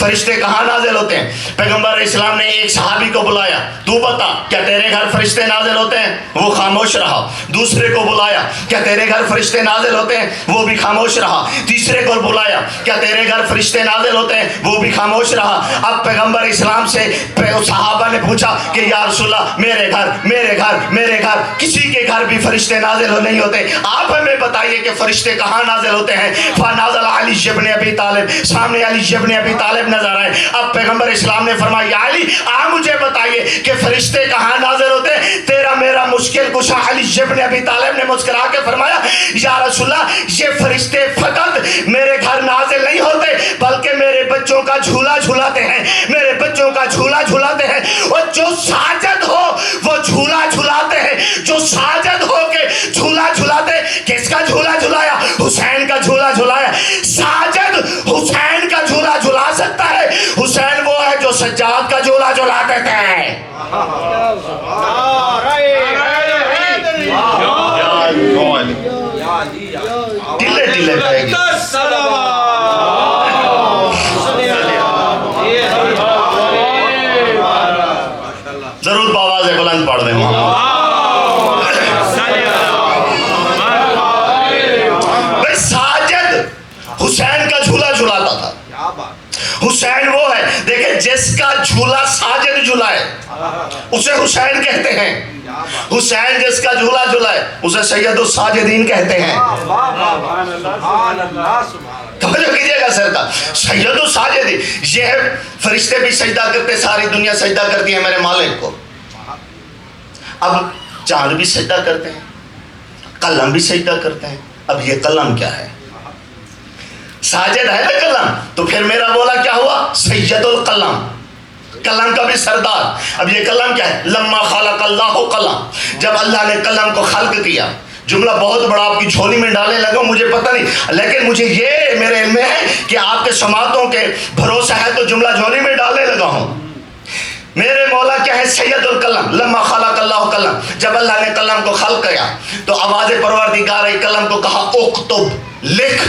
فرشتے کہاں نازل ہوتے ہیں؟ پیغمبر اسلام نے ایک صحابی کو بلایا، تو بتا کیا تیرے گھر فرشتے نازل ہوتے ہیں؟ وہ خاموش رہا۔ دوسرے کو بلایا، کیا تیرے گھر فرشتے نازل ہوتے ہیں؟ وہ بھی خاموش رہا۔ تیسرے کو بلایا، کیا تیرے گھر فرشتے نازل ہوتے ہیں؟ وہ بھی خاموش رہا۔ اب پیغمبر اسلام سے صحابہ نے پوچھا کہ یا رسول اللہ میرے گھر کسی کے گھر بھی فرشتے نازل نہیں ہوتے، آپ ہمیں بتائیے کہ فرشتے کہاں نازل ہوتے ہیں؟ فنازل علی ابن ابی طالب، سامنے علی ابن ابی طالب نظر آئے۔ اب پیغمبر اسلام نے فرمایا یا علی آپ مجھے بتائیے کہ فرشتے کہاں نازل ہوتے ہیں؟ تیرا میرا مشکل کشا علی ابن ابی طالب نے مسکرا کے فرمایا یا رسول اللہ یہ فرشتے فقط میرے گھر نازل نہیں ہوتے بلکہ میرے بچوں کا جھولا جھولاتے ہیں، میرے بچوں کا جھولا جھولاتے ہیں۔ اور جو ساجد ہو وہ جھولا جھولاتے ہیں، جو ساجد ہو کے جھولا جھولاتے۔ کس کا جھولا جھلایا؟ حسین کا جھولا جھلایا۔ ساجد حسین کا جھولا جھلا سکتا ہے، حسین وہ ہے جو سجاد کا جھولا جھلاتے تھے۔ ٹلے ٹلے پائے گی ضرور باواز بلند پڑھ دیں بھائی۔ ساجد حسین کا جھولا جھلاتا تھا۔ حسین وہ ہے دیکھیں جس کا جھولا ساجد جھلائے اسے حسین کہتے ہیں، حسین جس کا جھولا جھلائے اسے سید الساجدین کہتے ہیں۔ توجہ کیجئے گا سر کا سید الساجدین، یہ فرشتے بھی سجدہ کرتے، ساری دنیا سجدہ کرتی ہے میرے مالک کو۔ اب چاند بھی سجدہ کرتے ہیں، قلم بھی سجدہ کرتے ہیں۔ اب یہ قلم کیا ہے؟ ساجد ہے نا قلم، تو پھر میرا بولا کیا ہوا؟ سید القلم، قلم کا بھی سردار۔ اب یہ قلم کیا ہے؟ لما خلق اللہ قلم، جب اللہ نے قلم کو خلق کیا۔ جملہ بہت بڑا آپ کی جھولی میں ڈالنے لگا مجھے پتہ نہیں، لیکن مجھے یہ میرے علم میں ہے کہ آپ کے سماعتوں کے بھروسہ ہے تو جملہ جھولی میں ڈالنے لگا ہوں۔ میرے مولا کیا ہے؟ سید القلم، لما خلق اللہ قلم، جب اللہ نے قلم کو خلق کیا تو آواز پروردگار قلم کو کہا اکتب، لکھ۔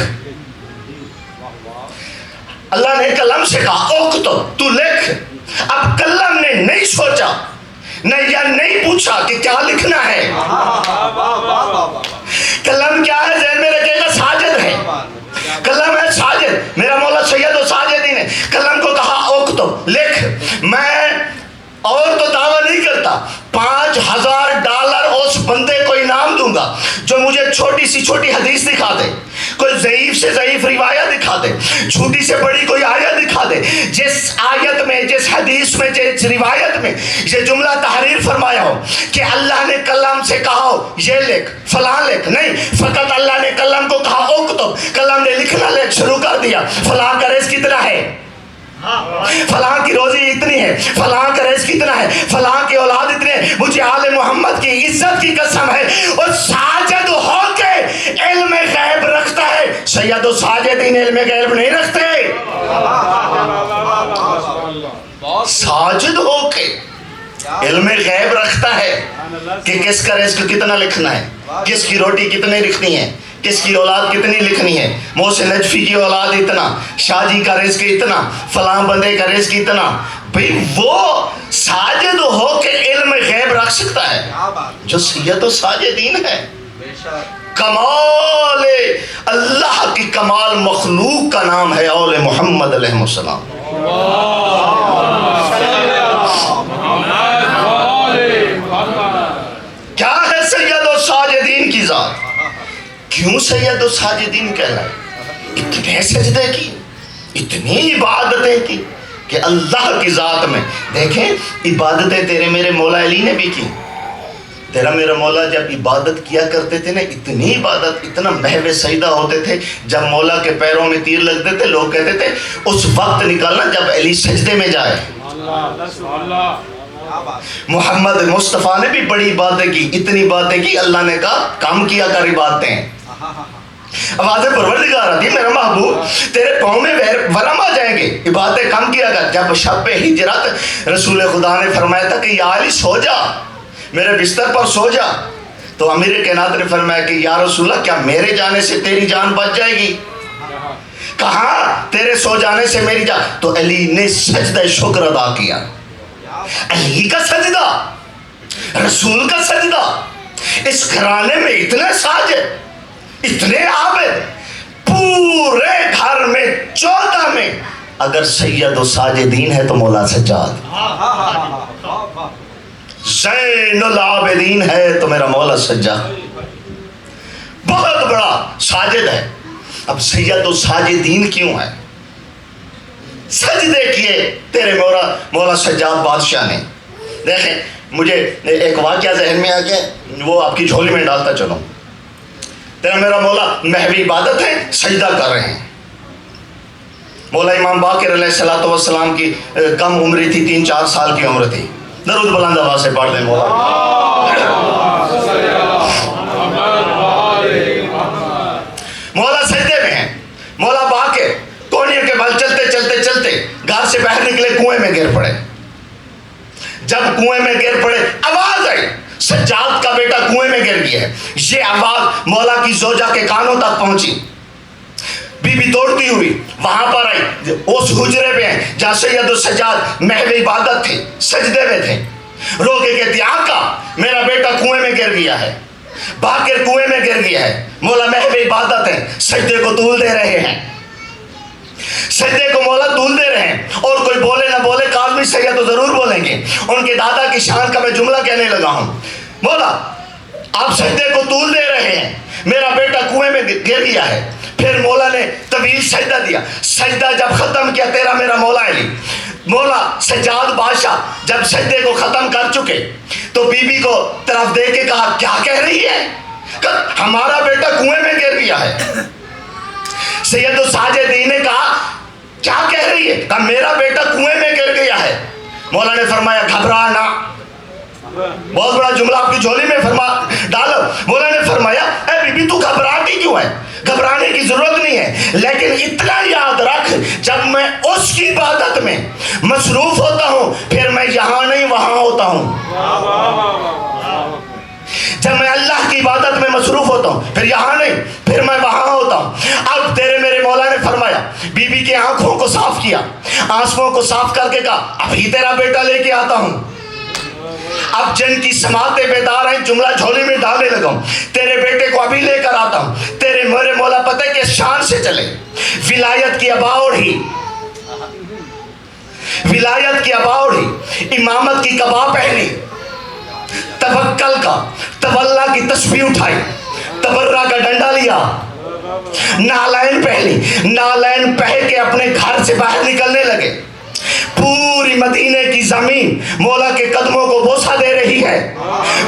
اللہ نے قلم سے کہا اکتب، تو لکھ۔ اب قلم نے نہیں سوچا نہیں پوچھا کہ کیا لکھنا ہے۔ قلم کیا ہے؟ ذہن میں رکھے گا ساجد ہے، قلم ہے ساجد۔ میرا مولا سید و ساجدین نے قلم کو کہا اکتب، لکھ۔ میں اور تو دعویٰ نہیں کرتا، $5000 اس بندے کو انعام دوں گا جو مجھے چھوٹی سی چھوٹی حدیث دکھا دے، کوئی ضعیف سے ضعیف روایت دکھا دے، چھوٹی سے بڑی کوئی آیت دکھا دے، جس آیت میں جس حدیث میں جس روایت میں یہ جملہ تحریر فرمایا ہو کہ اللہ نے قلم سے کہا ہو یہ لکھ فلاں لکھ، نہیں فقط اللہ نے قلم کو کہا اکتب، قلم نے لکھنا لکھ شروع کر دیا۔ فلاں کا رزق کتنا ہے، فلاں کی روزی اتنی ہے، فلاں کا رزق کتنا ہے، فلاں کی اولاد اتنے ہے، مجھے آل محمد کی عزت کی قسم ہے۔ اور ساجد ہو کے علم غیب رکھتا ہے، سید و ساجدین علم غیب نہیں رکھتے۔ ساجد ہو کے علم غیب رکھتا ہے کہ کس کا رزق کتنا لکھنا ہے، کس کی روٹی کتنی لکھنی ہے، کس کی اولاد کتنی لکھنی ہے۔ محسن نجفی کی اولاد اتنا، شاہ جی کا رزق اتنا، فلاں بندے کا رزق اتنا۔ بھئی وہ ساجد ہو کے علم غیب رکھ سکتا ہے جو سید و ساجدین ہے۔ کمال اللہ کی کمال مخلوق کا نام ہے اول محمد علیہ السلام۔ کیا ہے سید و ساجدین کی ذات؟ کیوں سید و ساجدین کہلائے؟ اتنے سجدے کی، اتنی عبادتیں کی کہ اللہ کی ذات میں دیکھیں عبادتیں تیرے میرے مولا علی نے بھی کی۔ تیرا میرا مولا جب عبادت کیا کرتے تھے نا، اتنی عبادت، اتنا محو سجدہ ہوتے تھے، جب مولا کے پیروں میں تیر لگتے تھے لوگ کہتے تھے اس وقت نکالنا جب علی سجدے میں جائے۔ محمد مصطفیٰ نے بھی بڑی باتیں کی، اتنی باتیں کی اللہ نے کہا کام کیا کر عبادتیں۔ آواز پروردگار آتی میرا محبوب تیرے پاؤں میں ورم آ جائیں گے، عبادتیں کم کیا کر۔ جب شب ہجرت رسول خدا نے فرمایا تھا کہ یا علی سو جا، میرے بستر پر سو جا، تو امیر کائنات نے فرمایا کہ یا رسول اللہ کیا میرے جانے سے تیری جان بچ جائے گی؟ کہا تیرے سو جانے سے میری جان. تو علی نے سجدہ شکر ادا کیا. علی کا سجدہ, رسول کا سجدہ. اس گھرانے میں اتنے ساجد, اتنے عابد, پورے گھر میں 14 میں اگر سید و ساجدین ہے تو مولا سجاد. زین العابدین ہے تو میرا مولا سجاد بہت بڑا ساجد ہے. اب سید و ساجدین کیوں ہے؟ سجدے کیے تیرے مولا سجاد بادشاہ نے. دیکھیں مجھے ایک واقعہ ذہن میں آ گیا, وہ آپ کی جھولی میں ڈالتا چلوں. تیرا میرا مولا محو عبادت ہے, سجدہ کر رہے ہیں. مولا امام باقر علیہ السلام کی کم عمری تھی, 3-4 سال کی عمر تھی. درود بلند آواز سے پڑھ دیں مولا سجدے میں ہیں. مولا باقر کونیوں کے بل چلتے چلتے چلتے گھر سے باہر نکلے, کنویں میں گر پڑے. جب کنویں میں گر پڑے آواز آئی, سجاد کا بیٹا کنویں میں گر گیا ہے. یہ آواز مولا کی زوجہ کے کانوں تک پہنچی. بی بی دوڑتی ہوئی وہاں پر آئی, اس حجرے پہ ہیں جہاں سید السجاد محو عبادت تھے, سجدے میں تھے. رو کے کہتی آقا میرا بیٹا کنویں میں گر گیا ہے, باقر کنویں میں گر گیا ہے. مولا محو عبادت ہے, سجدے کو طول دے رہے ہیں, سجدے کو مولا طول دے رہے ہیں. اور کوئی بولے نہ بولے, کاظمی سید تو ضرور بولیں گے. ان کے دادا کی شان کا میں جملہ کہنے لگا ہوں. مولا آپ سجدے کو طول دے رہے ہیں, میرا بیٹا کنویں میں گر گیا ہے. پھر مولا نے طویل سجدہ دیا. سجدہ جب ختم کیا تیرا میرا مولا علی, مولا سجاد بادشاہ جب سجدے کو ختم کر چکے تو بی بی کو طرف دے کے کہا کیا کہہ رہی ہے؟ ہمارا بیٹا کنویں میں گر گیا ہے. سید الساجدین نے کہا کیا کہہ رہی ہے؟ کہا میرا بیٹا کنویں میں گر گیا ہے. مولا نے فرمایا گھبرانا. بہت بڑا جملہ آپ کی جھولی میں فرما ڈالو. مولا نے فرمایا اے بی بی تو گھبراتی کیوں ہے؟ گھبرانے کی ضرورت نہیں ہے, لیکن اتنا یاد رکھ جب میں اس کی عبادت میں مصروف ہوتا ہوں پھر میں یہاں نہیں وہاں ہوتا ہوں. جب میں اللہ کی عبادت میں مصروف ہوتا ہوں پھر یہاں نہیں پھر میں وہاں ہوتا ہوں. اب تیرے میرے مولا نے فرمایا, بی بی کے آنکھوں کو صاف کیا, آنسوؤں کو صاف کر کے کہا ابھی تیرا بیٹا لے کے آتا ہوں. اب جن کی سماعتیں بیدار ہیں جملہ جھولی میں ڈالنے لگا ہوں, تیرے بیٹے کو ابھی لے کر آتا ہوں. تیرے میرے مولا پتہ کہ شان سے چلے, ولایت کی ابا اوڑھی, ولایت کی ابا اوڑھی, امامت کی کبا پہنی, توکل کا تولا کی تسبیح اٹھائی, تبرہ کا ڈنڈا لیا, نالین پہنی, نالین پہن کے اپنے گھر سے باہر نکلنے لگے. پوری مدینے کی زمین مولا کے قدموں کو بوسہ دے رہی ہے.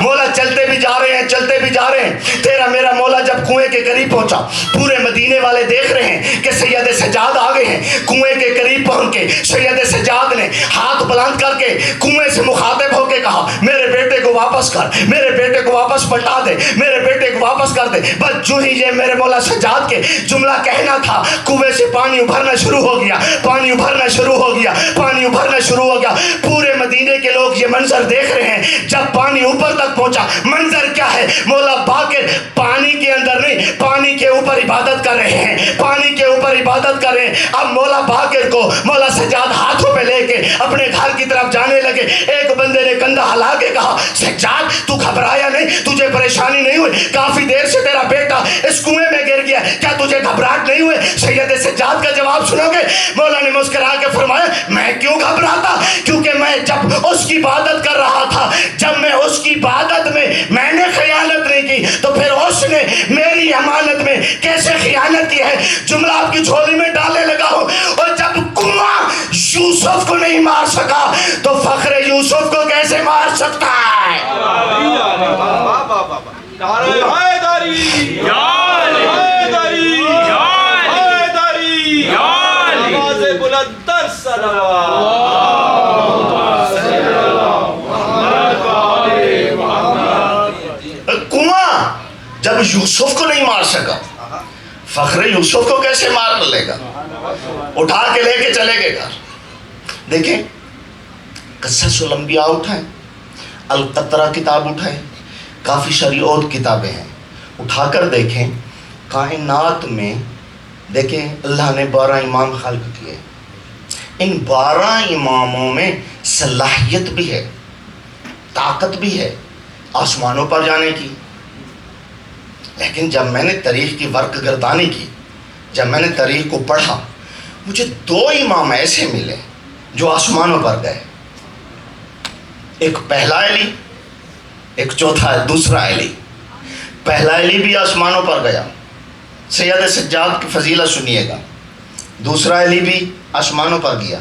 مولا چلتے بھی جا رہے ہیں, چلتے بھی جا رہے ہیں. تیرا میرا مولا جب کنویں کے قریب پہنچا, پورے مدینے والے دیکھ رہے ہیں کہ سید سجاد آ گئے ہیں. کنویں کے قریب پہنچ کے سید سجاد نے ہاتھ بلند کر کے کنویں سے مخاطب ہو کے کہا میرے بیٹے کو واپس کر, میرے بیٹے کو واپس پلٹا دے, میرے بیٹے کو واپس کر دے. بس جو ہی یہ میرے مولا سجاد کے جملہ کہنا تھا کنویں سے پانی ابھرنا شروع ہو گیا, پانی ابھرنا شروع ہو گیا, پانی ابھرنا شروع ہو گیا. پورے مدینے کے لوگ یہ منظر دیکھ رہے ہیں. جب پانی اوپر تک پہنچا, منظر کیا ہے؟ مولا باقر پانی کے اندر نہیں پانی کے اوپر عبادت کر رہے ہیں, پانی کے اوپر عبادت کر رہے ہیں. اب مولا باقر کو مولا سجاد ہاتھوں پہ لے کے اپنے گھر کی طرف جانے لگے. ایک بندے نے کندھا ہلا کے کہا سجاد تو گھبرایا نہیں, تجھے پریشانی نہیں ہوئی؟ کافی دیر سے تیرا بیٹا اس کنویں میں گر گیا, کیا تجھے گھبراہٹ نہیں ہوئی؟ سید سجاد کا جواب سنو گے. مولا نے مسکرا کے فرمایا میں کیوں گھبراتا, کیونکہ میں جب اس کی عبادت کر رہا تھا, جب میں اس کی عبادت میں نے خیانت نہیں کی تو پھر اس نے میری امانت میں کیسے خیانت کی ہے. جملہ آپ کی جھولی میں ڈالنے لگا ہوں. اور جب کنواں یوسف کو نہیں مار سکا تو فخر یوسف کو کیسے مار سکتا ہے؟ نعرہ حیدری, حیدری, حیدری, آواز بلندر صلوات. کنواں جب یوسف کو نہیں مار سکا, فخر یوسف کو کیسے مار لے گا؟ اٹھا کے لے کے چلے گئے گھر. دیکھیں قصص الانبیاء اٹھائیں, القطرہ کتاب اٹھائیں, کافی ساری اور کتابیں ہیں, اٹھا کر دیکھیں کائنات میں دیکھیں اللہ نے 12 امام خلق کیے، ان 12 اماموں میں صلاحیت بھی ہے، طاقت بھی ہے آسمانوں پر جانے کی. لیکن جب میں نے تاریخ کی ورق گردانی کی، جب میں نے تاریخ کو پڑھا، مجھے 2 امام ایسے ملے جو آسمانوں پر گئے. ایک پہلا علی، ایک دوسرا علی. پہلا علی بھی آسمانوں پر گیا، سید سجاد کی فضیلت سنیے گا. دوسرا علی بھی آسمانوں پر گیا.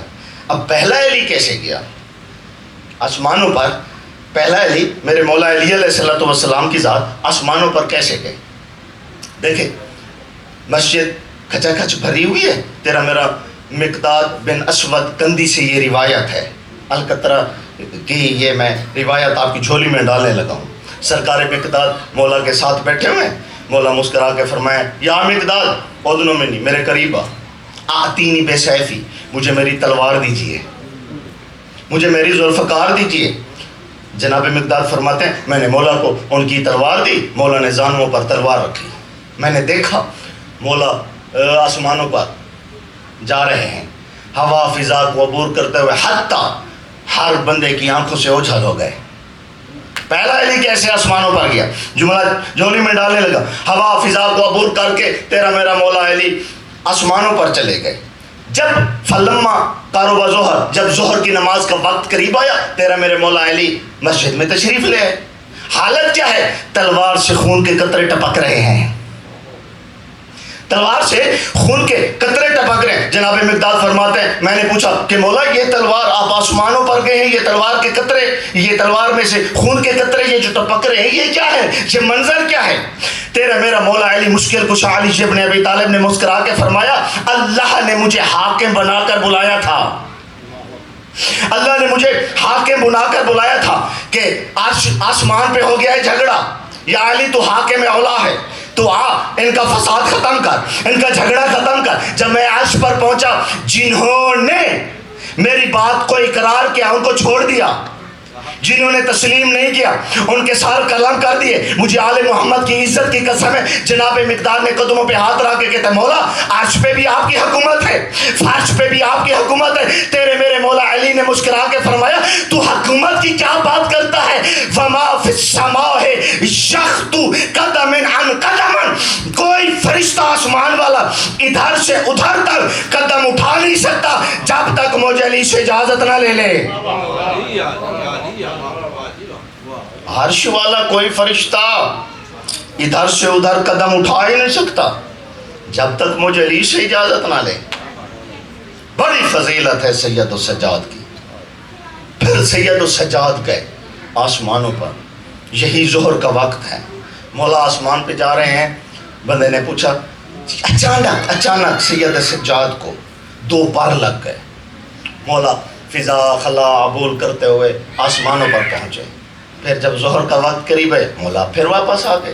اب پہلا علی کیسے گیا آسمانوں پر؟ پہلا علی میرے مولا علی علیہ السلام کی ذات آسمانوں پر کیسے گئے؟ دیکھیں مسجد کھچا کھچ بھری ہوئی ہے. تیرا میرا مقداد بن اسود کندی سے یہ روایت ہے، القطرہ کی یہ میں روایت آپ کی جھولی میں ڈالنے لگا ہوں. سرکار مقداد مولا کے ساتھ بیٹھے ہوئے، مولا مسکرا کے فرمایا یا مقداد اذن منی، میرے قریب آتینی بے سیفی، مجھے میری تلوار دیجئے، مجھے میری ذوالفقار دیجئے. جناب مقداد فرماتے ہیں میں نے مولا کو ان کی تلوار دی، مولا نے زانوؤں پر تلوار رکھی. میں نے دیکھا مولا آسمانوں پر جا رہے ہیں، ہوا فضا کو عبور کرتے ہوئے حتیٰ ہر بندے کی آنکھوں سے اوجھل ہو گئے. پہلا علی کیسے آسمانوں پر گیا؟ جملہ جھولی میں ڈالنے لگا. ہوا فضا کو عبور کر کے تیرا میرا مولا علی آسمانوں پر چلے گئے. جب فلما قارب ظہر، جب ظہر کی نماز کا وقت قریب آیا، تیرا میرے مولا علی مسجد میں تشریف لے آئے. حالت کیا ہے؟ تلوار سے خون کے قطرے ٹپک رہے ہیں، تلوار سے خون کے قطرے ٹپک رہے ہیں. جناب مقداد فرماتے ہیں میں نے پوچھا کہ مولا یہ تلوار آپ آسمانوں پر گئے ہیں، یہ تلوار کے قطرے، یہ تلوار میں سے خون کے قطرے یہ جو ٹپک رہے ہیں یہ کیا ہے، یہ منظر کیا ہے؟ تیرا میرا مولا علی مشکل کشا علی ابن ابی طالب نے مسکرا کے فرمایا اللہ نے مجھے حاکم بنا کر بلایا تھا، اللہ نے مجھے حاکم بنا کر بلایا تھا کہ آسمان پہ ہو گیا ہے جھگڑا، یا علی تو حاکم اولا ہے، تو آ ان کا فساد ختم کر، ان کا جھگڑا ختم کر. جب میں عرش پر پہنچا، جنہوں نے میری بات کو اقرار کیا ان کو چھوڑ دیا، جنہوں نے تسلیم نہیں کیا ان کے سار قلم کر دیے. مجھے آل محمد کی عزت کی قسم ہے، جناب مقدار نے قدموں پہ ہاتھ رکھ کے کہتا ہے مولا عرش پہ بھی آپ کی حکومت ہے، فرش پہ بھی آپ کی حکومت ہے. تیرے میرے مولا علی نے مسکرا کے فرمایا تو حکومت کی کیا بات کرتا ہے؟ وما فی السماء یخطو قدم عن قدم، کوئی فرشتہ آسمان والا ادھر سے ادھر تک قدم اٹھا نہیں سکتا جب تک مجھے علی سے اجازت نہ لے لے. عرش والا کوئی فرشتہ ادھر سے ادھر قدم اٹھا ہی نہیں سکتا جب تک مجھے علی سے اجازت نہ لے. بڑی فضیلت ہے سید السجاد کی. پھر سید السجاد گئے آسمانوں پر، یہی ظہر کا وقت ہے، مولا آسمان پہ جا رہے ہیں. بندے نے پوچھا، اچانک سید السجاد کو 2 پر لگ گئے. مولا فضا خلا عبور کرتے ہوئے آسمانوں پر پہنچے. پھر جب ظہر کا وقت قریب ہے مولا پھر واپس آ گئے.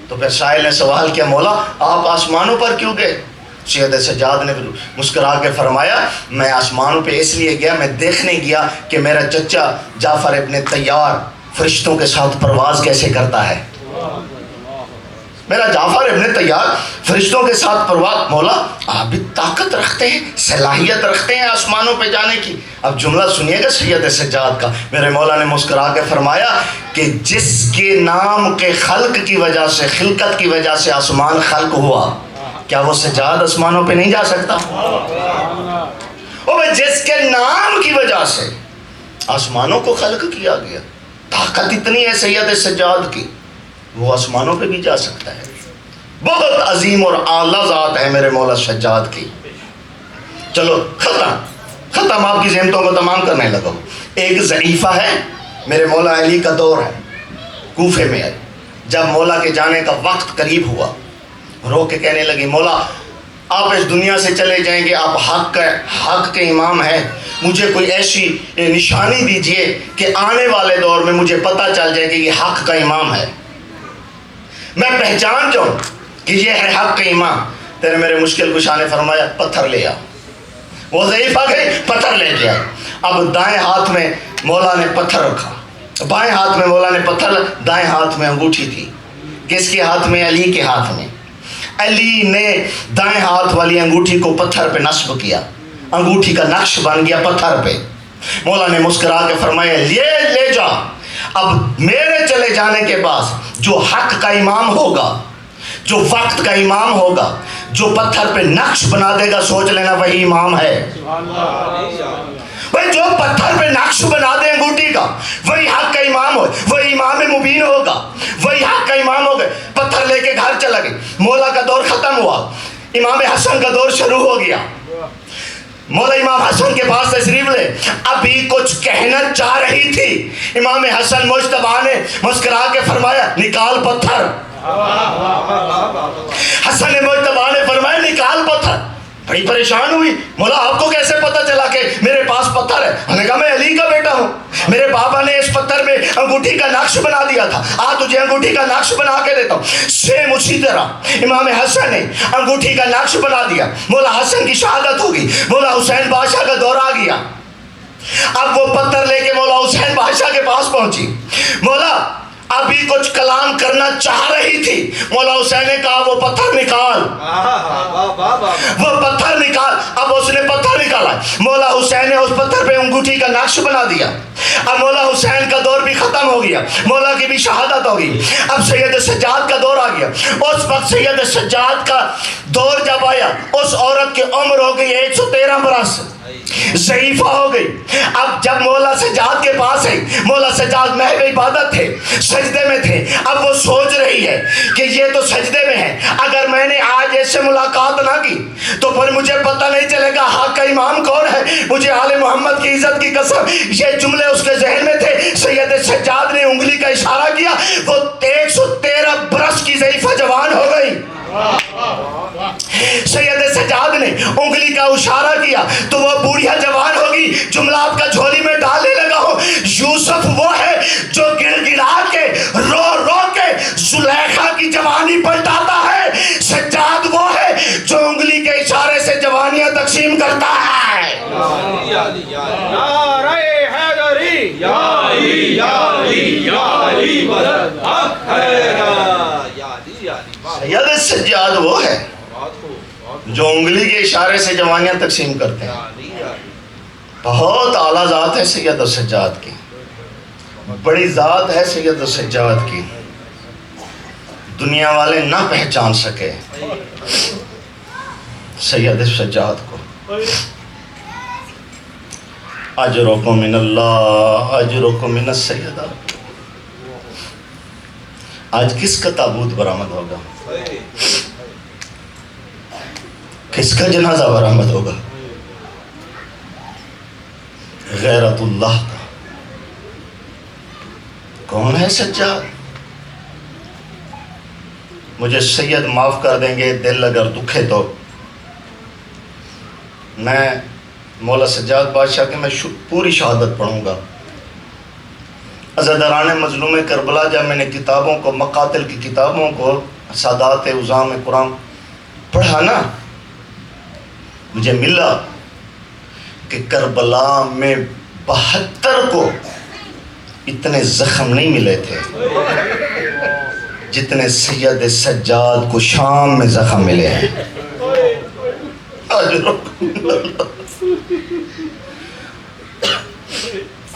تو پھر سائل نے سوال کیا مولا آپ آسمانوں پر کیوں گئے؟ سید سجاد نے مسکرا کے فرمایا میں آسمانوں پہ اس لیے گیا، میں دیکھنے گیا کہ میرا چچا جعفر ابن طیار فرشتوں کے ساتھ پرواز کیسے کرتا ہے. میرا جعفر ابن طیار فرشتوں کے ساتھ پرواز. مولا آپ بھی طاقت رکھتے ہیں، صلاحیت رکھتے ہیں آسمانوں پہ جانے کی. اب جملہ سنیے گا سید سجاد کا. میرے مولا نے مسکرا کے فرمایا کہ جس کے نام کے خلق کی وجہ سے، خلقت کی وجہ سے آسمان خلق ہوا، کیا وہ سجاد آسمانوں پہ نہیں جا سکتا؟ جس کے نام کی وجہ سے آسمانوں کو خلق کیا گیا، طاقت اتنی ہے سید سجاد کی، وہ آسمانوں پہ بھی جا سکتا ہے. بہت عظیم اور اعلیٰ ذات ہے میرے مولا سجاد کی. چلو ختم آپ کی زحمتوں کو تمام کرنے لگا. ایک ضعیفہ ہے میرے مولا علی کا دور ہے، کوفے میں آئی. جب مولا کے جانے کا وقت قریب ہوا، رو کے کہنے لگی مولا آپ اس دنیا سے چلے جائیں گے، آپ حق کے امام ہیں، مجھے کوئی ایسی نشانی دیجئے کہ آنے والے دور میں مجھے پتہ چل جائے کہ یہ حق کا امام ہے، میں پہچان جاؤں کہ یہ ہے حق کا امام. تیرے میرے مشکل کشا نے فرمایا پتھر لے آ. وہ ضعیفہ گئی پتھر لے کے آئے. اب دائیں ہاتھ میں مولا نے پتھر رکھا، بائیں ہاتھ میں مولا نے پتھر، دائیں ہاتھ میں انگوٹھی تھی. کس کے ہاتھ میں؟ علی کے ہاتھ میں. علی نے دائیں ہاتھ والی انگوٹھی کو پتھر پہ نصب کیا، انگوٹھی کا نقش بن گیا پتھر پہ۔ مولا نے مسکرا کے فرمایا لے جا، اب میرے چلے جانے کے بعد جو حق کا امام ہوگا، جو وقت کا امام ہوگا، جو پتھر پہ نقش بنا دے گا، سوچ لینا وہی امام ہے۔ بھائی جو پتھر پہ نقش بنا دے انگوٹھی کا، وہی حق کا امام ہو، وہی امام مبین ہوگا، وہی حق کا امام ہوگا۔ پتھر لے کے گھر چلا گیا، مولا کا دور ختم ہوا، امام حسن کا دور شروع ہو گیا۔ مولا امام حسن کے پاس تشریف لے، ابھی کچھ کہنا چاہ رہی تھی، امام حسن مجتبیٰ نے مسکرا کے فرمایا نکال پتھر۔ حسن مجتبیٰ نے فرمایا نکال پتھر۔ بڑی پریشان ہوئی، مولا آپ کو کیسے پتہ چلا کہ میرے پاس پتھر ہے؟ انہوں نے کہا میں علی کا بیٹا ہوں، میرے بابا نے اس پتھر میں انگوٹھی کا نقش بنا دیا تھا، تجھے انگوٹھی کا نقش بنا کے دیتا ہوں۔ سیم اسی طرح امام حسن نے انگوٹھی کا نقش بنا دیا، مولا حسن کی شہادت ہوگی، مولا حسین بادشاہ کا دور آ گیا۔ اب وہ پتھر لے کے مولا حسین بادشاہ کے پاس پہنچی، مولا ابھی کچھ کلام کرنا چاہ رہی تھی، مولا حسین نے کہا وہ پتھر نکال، وہ پتھر نکال۔ اب اس نے پتھر نکالا، مولا حسین نے اس پتھر پہ انگوٹھی کا نقش بنا دیا۔ اب مولا حسین کا دور بھی ختم ہو گیا، مولا کی بھی شہادت ہوگی۔ اب سید سجاد کا دور آ گیا۔ اس وقت سید سجاد کا دور جب آیا، اس عورت کی عمر ہو گئی 113 برس، ضعیفہ ہو گئی۔ اب جب مولا سجاد کے پاس ہے، مولا سجاد محو عبادت تھے، سجدے میں تھے۔ اب وہ سوچ رہی ہے کہ یہ تو سجدے میں ہے، اگر میں نے آج اس سے ملاقات نہ کی تو پھر مجھے پتہ نہیں چلے گا حق کا امام کون ہے، مجھے آل محمد کی عزت کی قسم۔ یہ جملے اس کے ذہن میں تھے۔ سید سجاد نے انگلی کا اشارہ کیا، وہ 113 برس کی ضعیفہ جوان ہو گئی۔ سید سجاد نے انگلی کا اشارہ کیا تو وہ بوڑھیا جوان ہوگی۔ جملہ آپ کا جھولی میں ڈالنے لگا ہوں، یوسف وہ ہے جو گڑ گڑا کے رو رو کے زلیخا کی جوانی پلٹاتا ہے، سجاد وہ ہے جو انگلی کے اشارے سے جوانیاں تقسیم کرتا ہے۔ نعرہ حیدری، یا علی یا علی یا علی مدد حق حیدر، سید سجاد وہ ہے جو انگلی کے اشارے سے جوانیاں تقسیم کرتے ہیں۔ بہت اعلیٰ ذات ہے سید السجاد کی، بڑی ذات ہے سید السجاد کی، دنیا والے نہ پہچان سکے سید السجاد کو۔ اجرکم من اللہ اجرکم من السیدہ۔ آج کس کا تابوت برآمد ہوگا؟ کس کا جنازہ برآمد ہوگا؟ غیرت اللہ کا۔ کون ہے سجاد؟ مجھے سید معاف کر دیں گے دل اگر دکھے تو، میں مولا سجاد بادشاہ کے میں پوری شہادت پڑھوں گا۔ عزاداران مظلوم کربلا جب میں نے کتابوں کو، مقاتل کی کتابوں کو، سادات عظام قرآن پڑھا نا، مجھے ملا کہ کربلا میں 72 کو اتنے زخم نہیں ملے تھے جتنے سید سجاد کو شام میں زخم ملے ہیں۔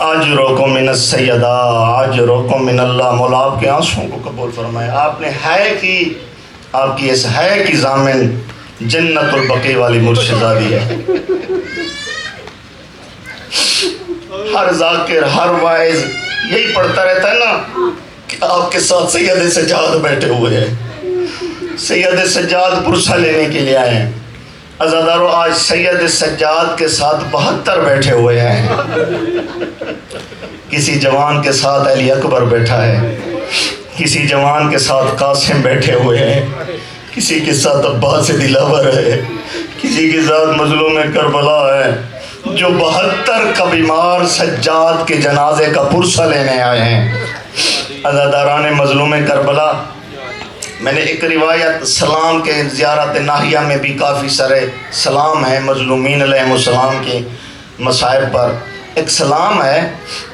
اجرکم من السیدہ اجرکم من اللہ۔ مولا آپ کے آنسوں کو قبول فرمائے۔ آپ نے ہے کی، آپ کی اس ہے کی ضامن جنت البقیع والی مرشدہ بھی ہے۔ ہر ذاکر، ہر واعظ یہی پڑھتا رہتا ہے نا کہ آپ کے ساتھ سید سجاد بیٹھے ہوئے ہیں، سید سجاد پرسہ لینے کے لیے آئے ہیں۔ عزادارو آج سید سجاد کے ساتھ 72 بیٹھے ہوئے ہیں۔ کسی جوان کے ساتھ علی اکبر بیٹھا ہے، کسی جوان کے ساتھ قاسم بیٹھے ہوئے ہیں، کسی کے ساتھ عباس دلاور ہے، کسی کے ساتھ مظلوم کربلا ہے، جو 72 کا بیمار سجاد کے جنازے کا پرسہ لینے آئے ہیں۔ عزاداران مظلوم کربلا، میں نے ایک روایت سلام کے زیارت ناحیہ میں بھی کافی سارے سلام ہیں مظلومین علیہ السلام کے مصائب پر۔ ایک سلام ہے،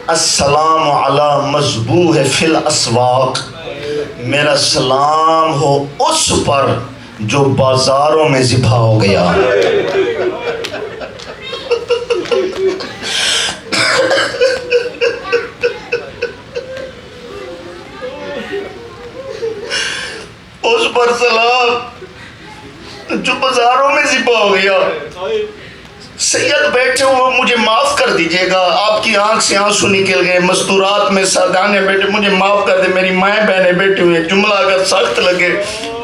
السلام علی مذبوح فی الاسواق، میرا سلام ہو اس پر جو بازاروں میں ذبح ہو گیا. اس پر سلام جو بازاروں میں ذبح ہو گیا. سید بیٹھے ہوئے مجھے معاف کر دیجئے گا, آپ کی آنکھ سے آنسو نکل گئے, مستورات میں سادانے بیٹھے, مجھے معاف کر دے, میری مائیں بہنیں بیٹھی ہوئے, جملہ اگر سخت لگے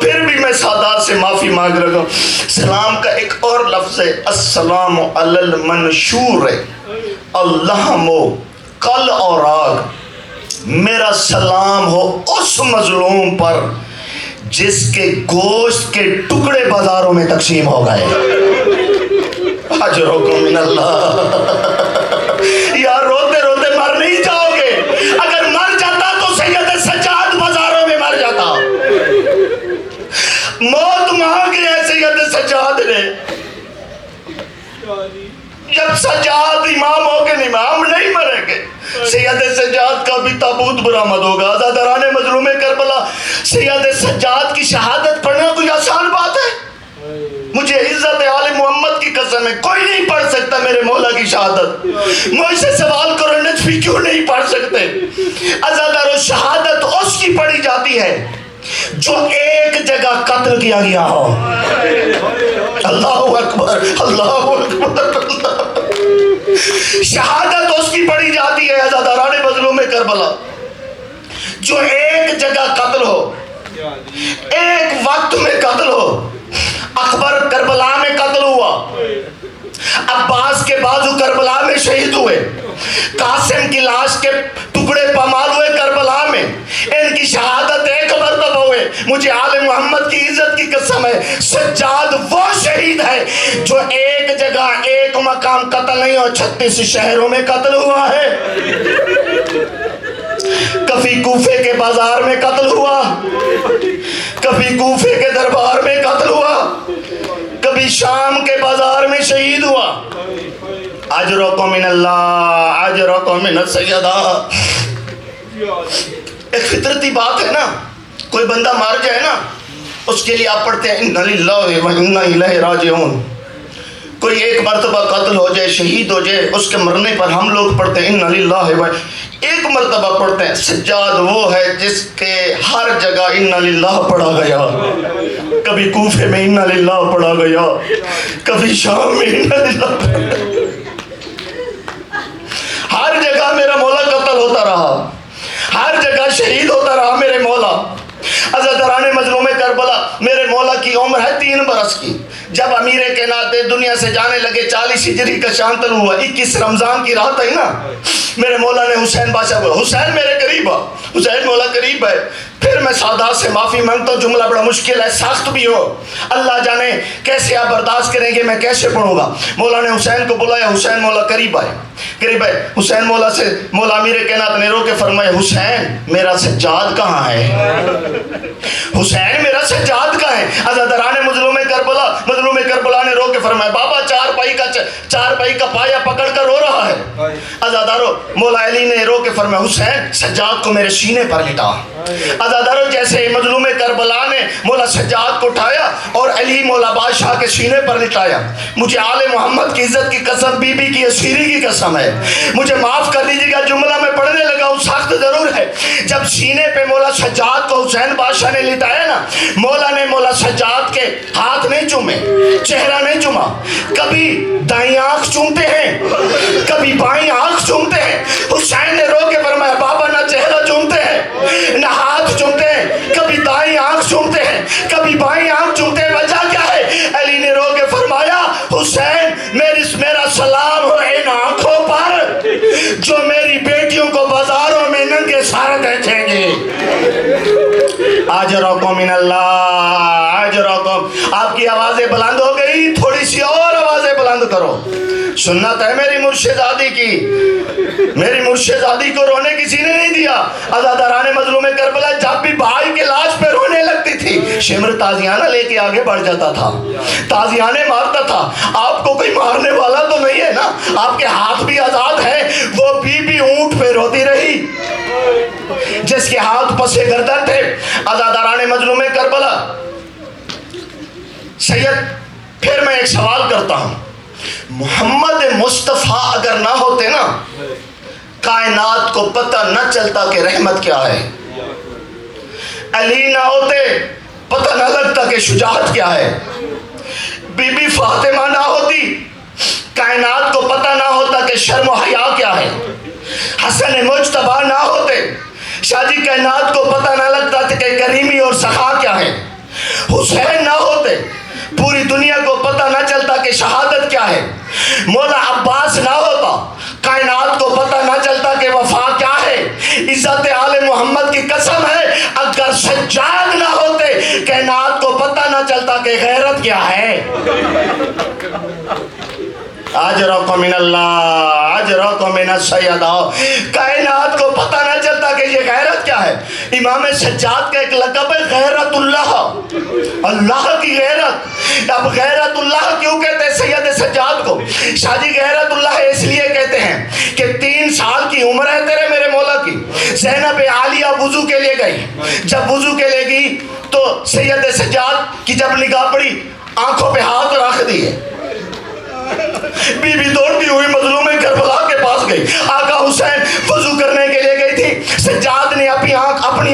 پھر بھی میں سادات سے معافی مانگ رہا ہوں. سلام کا ایک اور لفظ ہے السلام علی المنشور, اللہ مو کل اور آگ, میرا سلام ہو اس مظلوم پر جس کے گوشت کے ٹکڑے بازاروں میں تقسیم ہو گئے. اجرکم من اللہ. یار روتے روتے مر نہیں جاؤ گے, اگر مر جاتا تو سید سجاد بازاروں میں مر جاتا. موت مانگ رہے ہیں سید سجاد نے. جب سجاد امام ہو کے امام نہیں مریں گے, سید سجاد کا بھی تابوت برآمد ہوگا. آزاداران مظلوم کربلا, سید سجاد کی شہادت پڑھنا کوئی آسان بات ہے؟ مجھے عزت آل محمد کی قسم ہے کوئی نہیں پڑھ سکتا میرے مولا کی شہادت. مجھ سے سوال کرو نجفی کیوں نہیں پڑھ سکتے؟ عزادارو, شہادت اس کی پڑھی جاتی ہے جو ایک جگہ قتل کیا گیا ہو. اللہ اکبر, اللہ اکبر. شہادت اس کی پڑھی جاتی ہے عزاداران مظلوم کربلا جو ایک جگہ قتل ہو, ایک وقت میں قتل ہو. اکبر کربلا میں قتل ہوا, عباس کے بازو کربلا میں شہید ہوئے, قاسم کی لاش کے ٹکڑے پامال ہوئے کربلا میں. ان کی شہادت ایک مرتبہ ہوئے. مجھے آل محمد کی عزت کی قسم ہے, سجاد وہ شہید ہے جو ایک جگہ ایک مقام قتل نہیں اور 36 شہروں میں قتل ہوا ہے. کبھی کوفے کے بازار میں قتل ہوا, کبھی کوفے کے دربار میں قتل ہوا, کبھی شام کے بازار میں شہید ہوا. اجرکم من اللہ, اجرکم من السیدہ. ایک فطرتی بات ہے نا, کوئی بندہ مار جائے نا اس کے لیے آپ پڑھتے ہیں انا للہ و انا الیہ راجعون. کوئی ایک مرتبہ قتل ہو جائے, شہید ہو جائے, اس کے مرنے پر ہم لوگ پڑھتے ہیں انا للہ و, ایک مرتبہ پڑھتے ہیں. سجاد وہ ہے جس کے ہر جگہ انا للہ پڑھا گیا. کبھی کوفے میں انا للہ پڑھا گیا, کبھی شام میں انا للہ پڑھا گیا. ہر جگہ میرا مولا قتل ہوتا رہا, ہر جگہ شہید ہوتا رہا میرے مولا. عزاداران مظلوم کربلا, میرے مولا کی عمر ہے 3 برس کی. جب امیر کائنات دنیا سے جانے لگے 40 ہجری کا شانتل ہوا, 21 رمضان کی رات ہے نا, میرے مولا نے حسین بادشاہ کو, حسین میرے قریب آ, حسین مولا قریب ہے. پھر میں سادات سے معافی مانگتا ہوں, جملہ بڑا مشکل ہے, سخت بھی ہو, اللہ جانے کیسے آپ برداشت کریں گے, میں کیسے پڑھوں گا. مولا نے حسین کو بلایا, حسین مولا قریب آئے, قریب ہے. حسین مولا سے مولا امیر کائنات نے رو کے فرمایا, حسین میرا سجاد کہاں ہے, حسین میرا سجاد کہاں ہے. عزاداران مظلوم کربلا نے رو کے فرمایا, بابا چار پائی کا پایا پکڑ کر رو رہا ہے. عزادارو, مولا علی نے رو کے فرمایا, حسین سجاد کو میرے سینے پر لٹا. عزادارو, جیسے مظلوم کربلا نے مولا سجاد کو اٹھایا اور علی مولا بادشاہ کے سینے پر لٹایا. مجھے آل محمد کی عزت کی قسم, بی بی کی اسیری کی قسم ہے, مجھے معاف کر دیجیے گا, جملہ میں پڑھنے لگا ہوں, سخت ضرور ہے. جب سینے پہ مولا سجاد کو حسین بادشاہ نے لٹایا نا, مولا نے مولا سجاد کے ہاتھ نہیں چومے, چہرہ نہیں چوما, کبھی دائیں آنکھ چومتے ہیں, کبھی بائیں آنکھ چومتے ہیں. حسین نے رو کے فرمایا, بابا نہ چہرہ چومتے ہیں نہ ہاتھ چومتے ہیں, کبھی دائیں آنکھ چومتے ہیں کبھی بائیں آنکھ چومتے ہیں, وجہ کیا ہے؟ علی نے رو کے فرمایا, حسین میرا سلام ہو ان آنکھوں پر جو میری بیٹیوں کو بازاروں میں ننگے سارے دیکھیں گے. اجرکم من اللہ, اجرکم. آپ کی آوازیں بلند ہو گئی, تھوڑی سی اور آوازیں بلند کرو. سنت ہے میری مرشدزادی کی, میری مرشدزادی کو رونے کسی نے نہیں دیا. عزاداران مظلوم کربلا جب بھی بھائی کے لاش پہ رونے لگتی تھی, شمر تازیانہ لے کے آگے بڑھ جاتا تھا, تازیانے مارتا تھا. آپ کو کوئی مارنے والا تو نہیں ہے نا, آپ کے ہاتھ بھی آزاد ہیں. وہ بی بی اونٹ پہ روتی رہی جس کے ہاتھ پسے گردن تھے. عزاداران مظلوم کربلا, سید پھر میں ایک سوال کرتا ہوں، محمد مصطفیٰ اگر نہ ہوتے نا، کائنات کو پتہ نہ چلتا کہ رحمت کیا ہے، علی نہ ہوتے پتہ نہ لگتا کہ شجاعت کیا ہے، بی بی فاطمہ نہ ہوتی کائنات کو پتہ نہ ہوتا کہ شرم و حیا کیا ہے، حسن مجتبیٰ نہ ہوتے شاہ جی کائنات کو پتہ نہ لگتا تھا کہ کریمی اور سخا کیا ہے، حسین نہ ہوتے پوری دنیا کو پتہ نہ چلتا کہ شہادت کیا ہے، مولا عباس نہ ہوتا کائنات کو پتہ نہ چلتا کہ وفا کیا ہے، عزت آل محمد کی قسم ہے اگر سجاد نہ ہوتے کائنات کو پتہ نہ چلتا کہ غیرت کیا ہے۔ اجرکم من اللہ اجرکم من السیدہ، کائنات کو پتہ نہ چلتا کہ یہ غیرت کیا ہے۔ امام سجاد کا ایک لقب ہے غیرت اللہ، اللہ کی غیرت۔ اب غیرت اللہ کیوں کہتے ہیں سید سجاد کو؟ شاہ جی غیرت اللہ اس لیے کہتے ہیں کہ 3 سال کی عمر ہے تیرے میرے مولا کی، زینب عالیہ وضو کے لیے گئی، جب وضو کے لیے گئی تو سید سجاد کی جب نگاہ پڑی آنکھوں پہ ہاتھ رکھ دیے، بی بی دوڑتی ہوئی مظلوم کربلا کے پاس گئی، آقا حسین وضو کرنے کے لیے گئی تھی، سجاد نے اپنی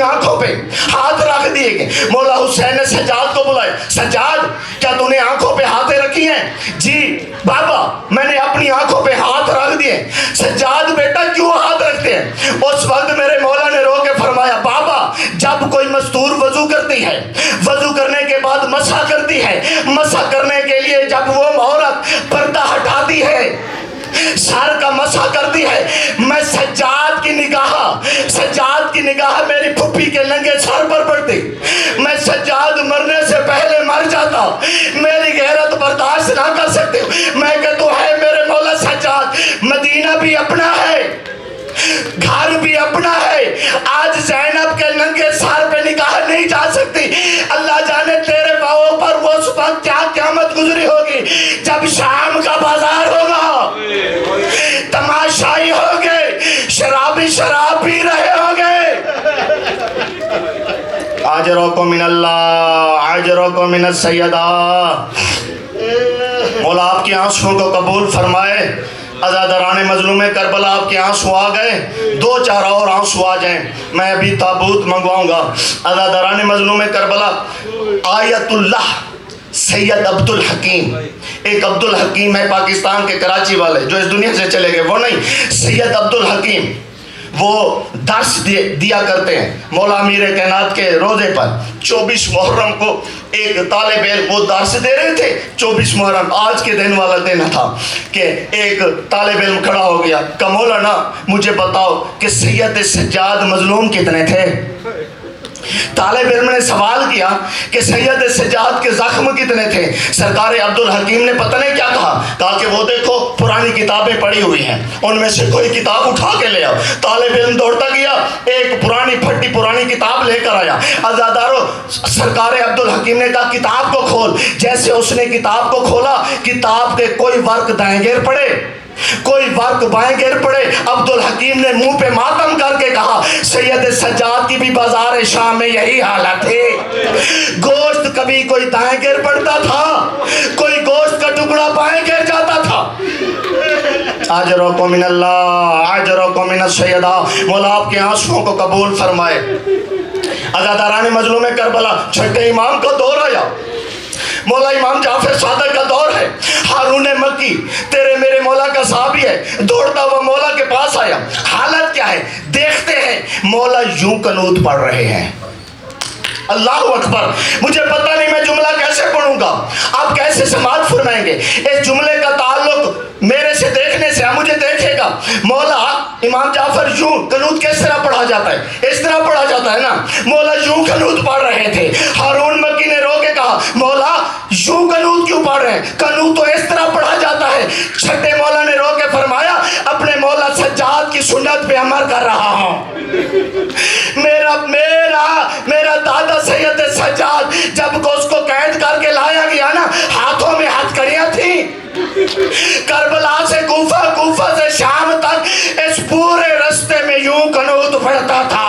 آنکھوں پہ ہاتھ رکھ دیے گئے، مولا حسین نے سجاد کو بلائے، سجاد کیا تو نے آنکھوں پہ ہاتھیں رکھی ہیں؟ جی بابا میں نے اپنی آنکھوں پہ ہاتھ رکھ دیے۔ سجاد بیٹا کیوں ہاتھ رکھتے ہیں؟ اس وقت میرے مولا نے رو کے فرمایا بابا جب کوئی مستور وضو کرتی ہے، وضو کرنے کے بعد مسح کرتی ہے، مسح کرنے کے لیے جب وہ عورت پردہ ہٹاتی ہے، سر کا مسح کرتی ہے، میں سجاد کی نگاہ میری پھپھی کے ننگے سر پر پڑتی، میں سجاد مرنے سے پہلے مر جاتا، میری غیرت برداشت نہ کر سکتے، میں کہ تو ہے میرے مولا سجاد، مدینہ بھی اپنا ہے، گھر بھی اپنا ہے، آج زینب کے ننگے سر پہ نگاہ نہیں جا سکتی، اللہ جانے تیرے پاؤں پر وہ صبح کیا قیامت گزری ہوگی جب شام کا بازار ہوگا، تماشائی ہوگے، شرابی شراب پی رہے ہوگے۔ اجرکم من اللہ اجرکم من السیدہ، مولا آپ کی آنسوں کو قبول فرمائے۔ عزاداران مظلوم کربلا آپ کے آنسو آ گئے، 2-4 اور آنسو آ جائیں، میں ابھی تابوت منگواؤں گا۔ عزاداران مظلوم کربلا، آیت اللہ سید عبد الحکیم، ایک عبد الحکیم ہے پاکستان کے کراچی والے جو اس دنیا سے چلے گئے، وہ نہیں، سید عبد الحکیم، وہ درس دیا کرتے ہیں مولا امیر کائنات کے روزے پر۔ 24 محرم کو ایک طالب علم وہ درس دے رہے تھے، 24 محرم آج کے دن والا دن تھا کہ ایک طالب علم کھڑا ہو گیا کہ مولانا مجھے بتاؤ کہ سید سجاد مظلوم کتنے تھے؟ طالب علم نے سوال کیا کہ سید سجاد کے زخم کتنے تھے؟ سرکار عبد الحکیم نے پتہ نہیں کیا کہا کہ وہ دیکھو پرانی کتابیں پڑی ہوئی ہیں، ان میں سے کوئی کتاب اٹھا کے لے آؤ۔ طالب علم دوڑتا گیا، ایک پرانی پھٹی پرانی کتاب لے کر آیا۔ عزادارو سرکار عبد الحکیم نے کہا کتاب کو کھول، جیسے اس نے کتاب کو کھولا کتاب کے کوئی ورق دائیں گر پڑے، کوئی ورق بائیں گر پڑے۔ عبد الحکیم نے منہ پہ ماتم کر کے کہا سید سجاد کی بھی بازار شام میں یہی حالت ہے، گوشت کبھی کوئی دائیں گر پڑتا تھا، کوئی گوشت کا ٹکڑا بائیں گر جاتا تھا۔ اجرکم من اللہ اجرکم من السیدہ، مولا آپ کے آنسوؤں کو قبول فرمائے۔ عزاداران مظلوم کربلا، چھٹے امام کا دور آیا، مولا امام جعفر صادق کا دور ہے، ہارون مکی تیرے میرے مولا کا صحابی ہے، دوڑتا ہوا مولا کے پاس آیا، حالت کیا ہے دیکھتے ہیں، مولا یوں قنوت پڑھ رہے ہیں۔ اللہ اکبر، مجھے پتہ نہیں میں جملہ کیسے پڑھوں گا، آپ کیسے سماعت فرمائیں گے، اس جملے کا تعلق میرے سے دیکھنے سے مجھے دیکھے گا۔ مولا امام جعفر یوں قنوت کس طرح پڑھا جاتا ہے؟ اس طرح پڑھا جاتا ہے نا، مولا یوں قنوت پڑھ رہے تھے۔ ہارون مکی نے رو کے کہا مولا یوں قنوت کیوں پڑھ رہے ہیں؟ قنوت تو اس طرح پڑھا جاتا ہے۔ چھٹے مولا نے رو کے فرمایا اپنے مولا سجاد کی سنت پہ عمل کر رہا ہوں۔ میرا دادا سید سجاد جب کو اس کو قید کر کے لایا گیا نا، ہاتھوں میں ہتھکڑیاں تھیں، کربلا سے کوفہ، کوفہ سے شام تک اس پورے رستے میں یوں قنوت پڑھتا تھا۔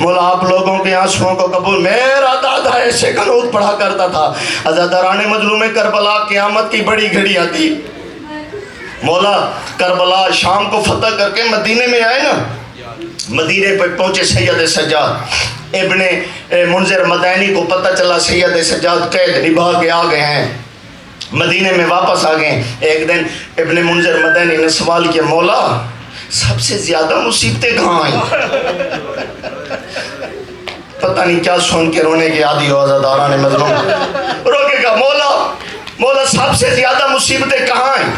مولا آپ لوگوں کے آنسوؤں کو قبول. میرا دادا ایسے قنوت پڑھا کرتا تھا. عزاداران مظلوم کربلا قیامت کی بڑی گھڑی آتی. مولا کربلا شام کو فتح کر کے مدینے میں آئے نا, مدینے پہ پہنچے سید سجاد ابن منذر مدینی کو پتہ چلا سید سجاد قید نبھا کے آ گئے ہیں, مدینے میں واپس آ گئے. ایک دن ابن منذر مدینی نے سوال کیا, مولا سب سے زیادہ مصیبتیں کہاں آئیں؟ پتہ نہیں کیا سن کے رونے کی عادی ہو عزاداران مظلوم, روکے گا مولا سب سے زیادہ مصیبتیں کہاں آئیں؟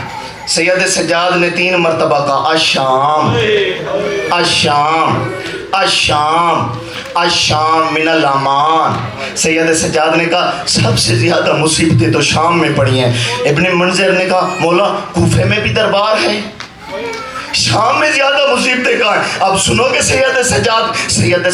سید سجاد نے 3 مرتبہ کہا الشام الشام الشام الشام من الامان. سید سجاد نے کہا سب سے زیادہ مصیبتیں تو شام میں پڑی ہیں. ابن منذر نے کہا مولا کوفے میں بھی دربار ہے, شام میں زیادہ مصیبتیں کہاں ہیں؟ اب سنو کہ سید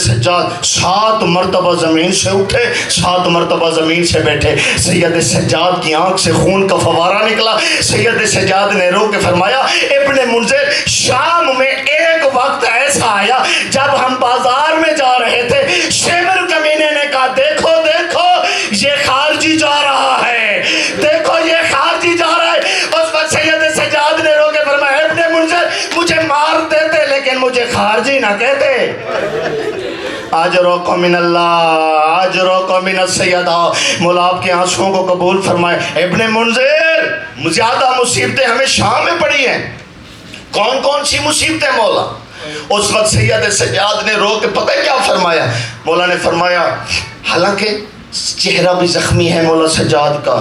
سجاد 7 مرتبہ زمین سے اٹھے, 7 مرتبہ زمین سے بیٹھے. سید سجاد کی آنکھ سے خون کا فوارہ نکلا. سید سجاد نے رو کے فرمایا ابن منذر شام میں ایک وقت ایسا آیا جب ہم بازار میں جا رہے تھے, شیمر کمینے نے کہا دیکھو دیکھو یہ خارجی جا رہا ہے, دیکھو یہ خارجی جا رہا ہے. اس وقت سید سجاد نے رو کے فرمایا ابن منذر مجھے مار دیتے لیکن مجھے خارجی نہ کہتے. آجروکم من اللہ آجروکم من السیدہ. مولا آپ کے آنسوؤں کو قبول فرمائے. ابن منذر زیادہ مصیبتیں ہمیں شام میں پڑی ہیں. کون کون سی مصیبتیں مولا؟ اس وقت سید سجاد نے رو کے پتہ کیا فرمایا؟ مولا نے فرمایا حالانکہ چہرہ بھی زخمی ہے مولا سجاد کا,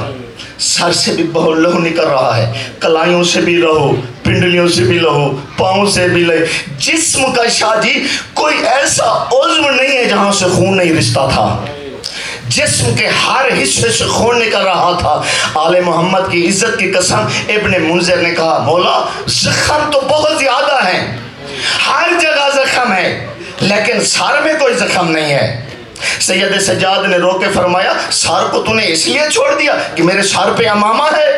سر سے بھی بہت لہو نکل رہا ہے, کلائیوں سے بھی لہو, پنڈلیوں سے بھی لہو, پاؤں سے بھی لہو. جسم کا شاجی کوئی ایسا عضو نہیں ہے جہاں سے خون نہیں رستا تھا, جسم کے ہر حصے سے خون نکل رہا تھا. آل محمد کی عزت کی قسم ابن منذر نے کہا مولا زخم تو بہت زیادہ ہیں, ہر جگہ زخم ہے لیکن سر میں کوئی زخم نہیں ہے. سید سجاد نے رو کے فرمایا سر کو تو نے اس لیے چھوڑ دیا کہ میرے سر پہ امامہ ہے.